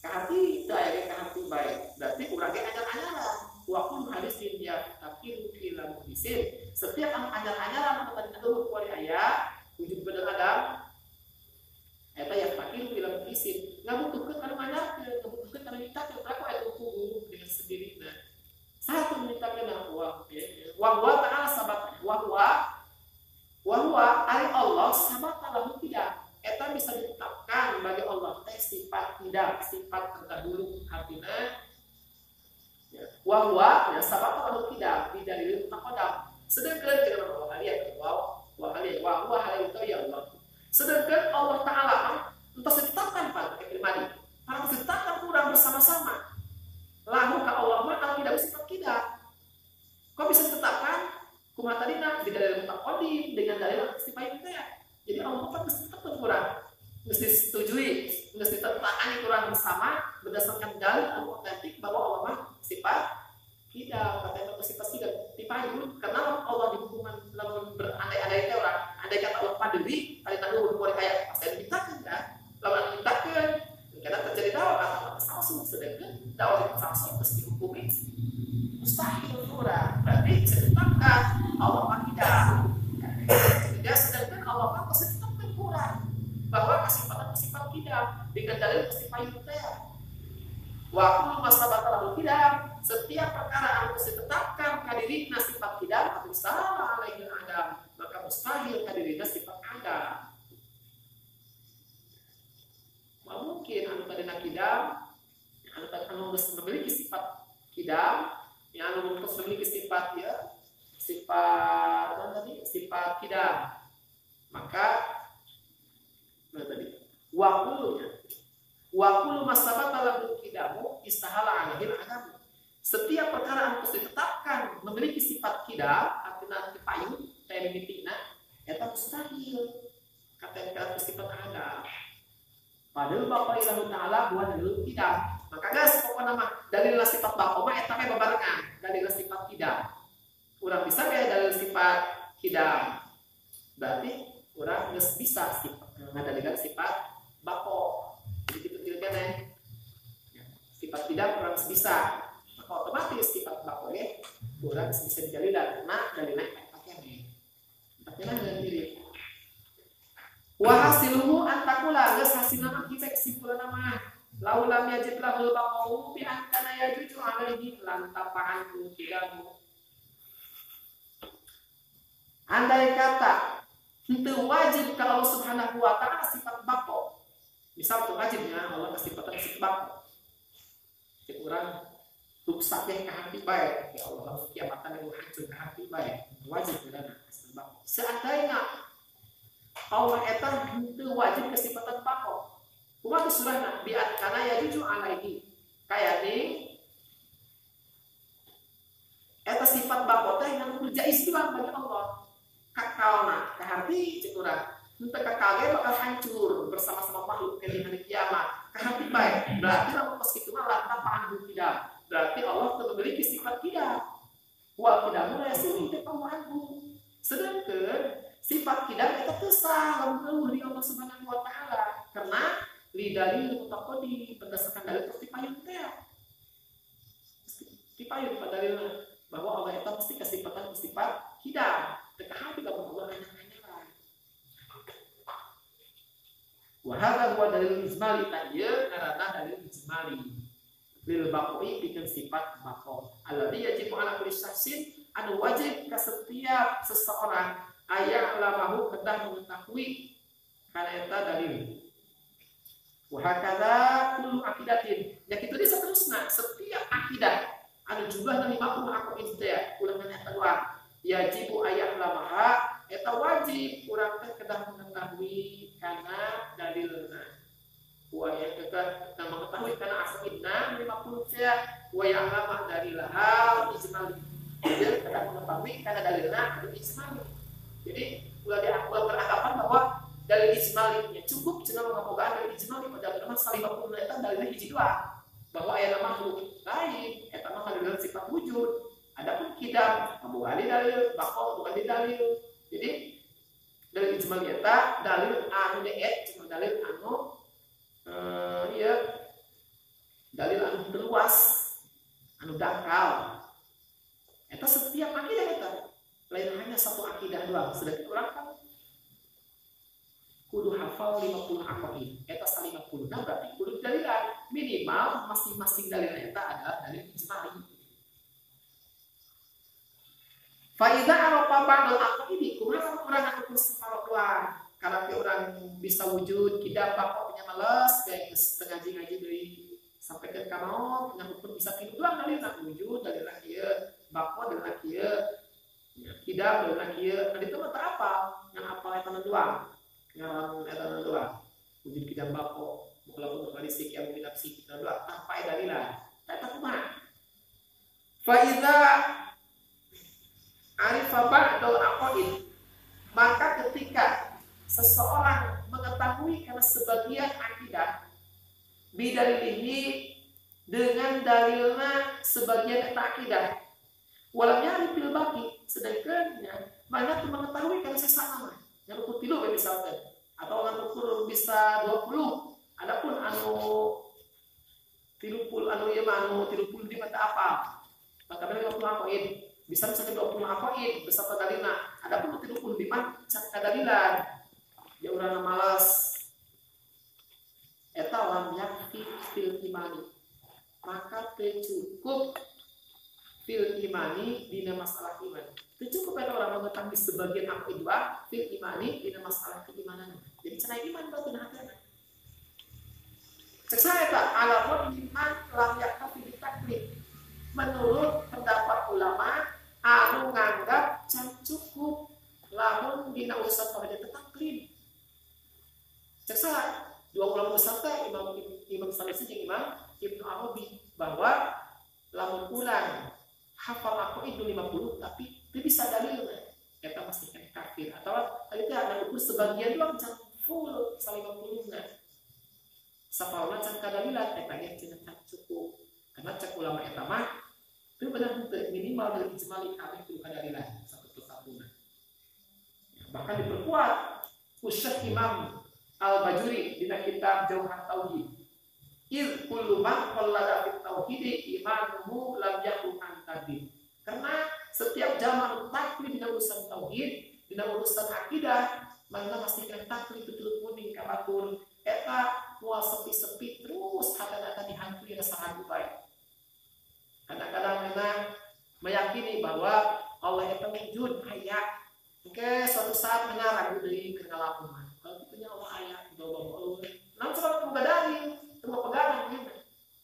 Speaker 1: kahati teu aya kahati bae berarti urang ge anyar-anyaran wa kullu hadisin ya takiru ila muhdisin setiap anu anyar-anyaran anu tadi eueuh ku aya wujud bener adam eta ya takiru ila muhdisin ngabutuhkeun anu anyarkeun ngabutuhkeun anu nyiptakeun aku aya hukum dengan sendirina satu menyiptakeun wa ta'ala sabat wa huwa ari Allah sabat lahu tidak eta bisa ditetapkan bagi Allah teh sifat tidak sifat terdahulu artinya ya wa huwa ya sabat lahu tidak dari taqaddam sedangkan dengan Allah kalian wa kalian wa huwa hal itu ya Allah sedangkan Allah taala untuk ditetapkan pada pribadi para ditetapkan kurang bersama-sama lahu ka Allah mah kalau tidak bersifat tidak kok bisa ditetapkan kumaha tadina di dalil mutaqaddim dengan dalil sifat itu ya jadi Allah kan mesti tetap kurang mesti setujui mesti tetapkan kurang bersama berdasarkan dalil anu otentik bahwa Allah mah sifat tidak kata sifat tidak dipayun karena Allah di hukuman lamun berandai-andai teh orang andai kata Allah padeli tadi tahu hukum kayak pasti diciptakan kan lamun diciptakan karena terjadi dakwah kata palsu sedangkan dakwah palsu mesti dihukumi mustahil kurang berarti bisa ditetapkan Allah mah tidak sedangkan Allah mah pasti ditetapkan kurang bahwa sifat tidak dengan dalil sifat teh waktu masa batal tidak setiap perkara yang mesti ditetapkan kadirina sifat tidak atau salah alaihi adam maka mustahil kadirina sifat ada mungkin anu tadina kidam anu memiliki sifat kidam yang anu memiliki sifat ya sifat apa tadi sifat kidam maka mana tadi wakulu masabata lahu kidamu istahala alaihi adam Setiap perkara harus ditetapkan memiliki sifat kidam, artinya dipayung, temimitina, eta mustahil. Kata sifat ada. Padahal Bapak Ilahu Ta'ala buat dalil kidam. Maka guys, pokoknya nama dalil sifat Bapak mah eta mah babarengan, dalil sifat kidam. Urang bisa kayak dalil sifat kidam. Berarti urang geus bisa sifat ngadalilan sifat Bapak. Jadi kitu keneh. Sifat kidam urang bisa. Otomatis sifat Bapak kurang bisa dijadikan karena dari naik pakaian pakaian dengan diri wahasiluhu antakula gas hasil nama kita kesimpulan nama laulam yajid lahul baqau bi antana yajuju alaihi lantapaan tidakmu andai kata itu wajib kalau Allah Subhanahu wa ta'ala sifat Bapak misal itu wajibnya Allah kasih sifat Bapak kurang rusak yang hati baik ya Allah kiamatan yang hancur hati baik wajib berana seandainya Allah eta itu wajib kesifatan Bapak kumaha surahna biat kana ya jujur alaihi kayak ini eta sifat Bapak teh yang kerja istilah bagi Allah kakalna kahati cek urang henteu kakal ge bakal hancur bersama-sama makhluk di hari kiamat kahati baik berarti lamun pas kitu mah lantang paham tidak berarti Allah memiliki sifat kidam. Wa kidam la yasiri taqawwanhu. Sedangkan sifat kidam itu kesah lamun di Allah Subhanahu wa taala karena lidalil mutaqaddi berdasarkan dalil tipayun teh. Tipayun pada dalilna bahwa Allah itu mesti kesifatan sifat kidam. Teu hati lamun Allah hanya-hanya. Wa hadza huwa dalil ijmali tayyib karena dalil ijmali. Lil baqoi bikin sifat baqo. Alladzi yajibu ala kulli syahsin anu wajib ke setiap seseorang aya lamahu kedah mengetahui kana eta dalil. Wa hakadha kullu aqidatin. Ya kitu di saterusna setiap akidah anu jumlahna 50 aqaid teh ulangan eta dua. Yajibu aya lamaha eta wajib urang teh kedah mengetahui kana dalilna. Waya kita mengetahui karena asalnya 50 saya waya lama dari lahal ijmali dia kita mengetahui karena dalilnya ada ijmali jadi ulah beranggapan bahwa dalil ijmalinya cukup cenah mengamogaan dalil ijmali pada nama 50 eta dalilnya hiji doang bahwa aya makhluk lain eta mah dalil sifat wujud adapun kidam mengamogaan dalil bakal bukan dalil jadi dalil ijmali eta dalil anu deet cuma dalil anu dalil anu terluas anu dangkal eta setiap akidah eta lain hanya satu akidah doang sedangkan orang kan kudu hafal 50 aqaid eta 50 nah berarti kudu dalilan minimal masing-masing dalil eta adalah dalil ijmali fa idza arafa ba'dul aqaid kumaha urang anu separo doang karena orang bisa wujud kita Bapak punya males kayak ngaji dari sampai ke kamar punya hukum bisa tidur doang kali nak wujud dari laki Bapak dari laki kidam dari laki tadi itu mata apa yang apa etanan doang yang etanan doang wujud kidam Bapak walaupun kembali sekian minat sih kita doang tanpa dalilan tak kumaha fa iza arifa ba'dul aqaid maka ketika seseorang mengetahui karena sebagian akidah bidalilihi dengan dalilnya sebagian akidah walamnya ripil baki sedangkannya mana tuh mengetahui karena sesama yang ukur tilu misalkan atau orang ukur bisa 20 adapun anu 30 anu ya anu 30 di mata apa maka dari 50 aqaid bisa misalnya 20 aqaid beserta dalilna adapun 30 di mana dalilan ya urang malas eta lam yakfi fil imani maka teu cukup fil imani dina masalah iman teu cukup eta orang mengetahui sebagian aqaid dua fil imani dina masalah keimanan jadi cenah iman batu na hatana cek saya eta ala iman lam yakfi bi taklif menurut pendapat ulama anu nganggap can cukup lamun dina urusan pada taklif cek saya dua ulama besar teh Imam Sanusi jeung Imam Ibnu Arabi bahwa lamun ulang hafal aku itu 50 tapi dia bisa dalilnya kita pasti kan kafir atau tadi itu ada ukur sebagian doang can full 50 nah sapalna can kadalilan eta ge cenah cukup karena cek ulama eta mah itu benar minimal dari ijma kabeh kudu kadalilan satu persatuan bahkan diperkuat usyah Imam Al-Bajuri di kitab Jauhar Tauhid il kullu man qallada fit tauhid imanuhu lam yakun antadin karena setiap zaman taklid di urusan tauhid di urusan akidah mana pasti kena taklid betul kuning kabatur eta moal sepi-sepi terus kata-kata dihantui rasa ragu baik kadang-kadang memang meyakini bahwa Allah itu wujud aya oke suatu saat benar ragu deui keur ngalakuan kalau kitu nya Allah aya Allah namun sebab boga dalil teu pegangan gitu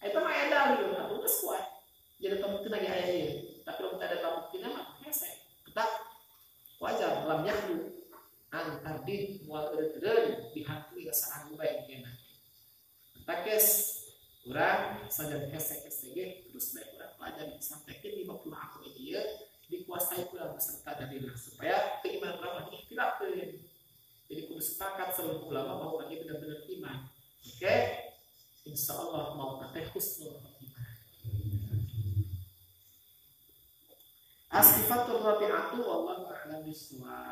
Speaker 1: eta mah aya dalil atuh geus kuat jadi kamu teu lagi aya ieu tapi kalau tidak ada buktinya mah hese tetap wajar lam yahdu antar din mual eureun dihantui rasa ragu bae dikeuna takes urang saja hese-hese ge terus bae urang pelajari sampaikeun 50 aku ieu dikuasai pula beserta dalilna supaya keimanan ulama diikhtilafkeun jadi kudu sepakat seluruh ulama bahwa bagi benar-benar iman oke insyaallah mau teh husnul khotimah as-sifatur rabi'atu wallahu a'lam bissawab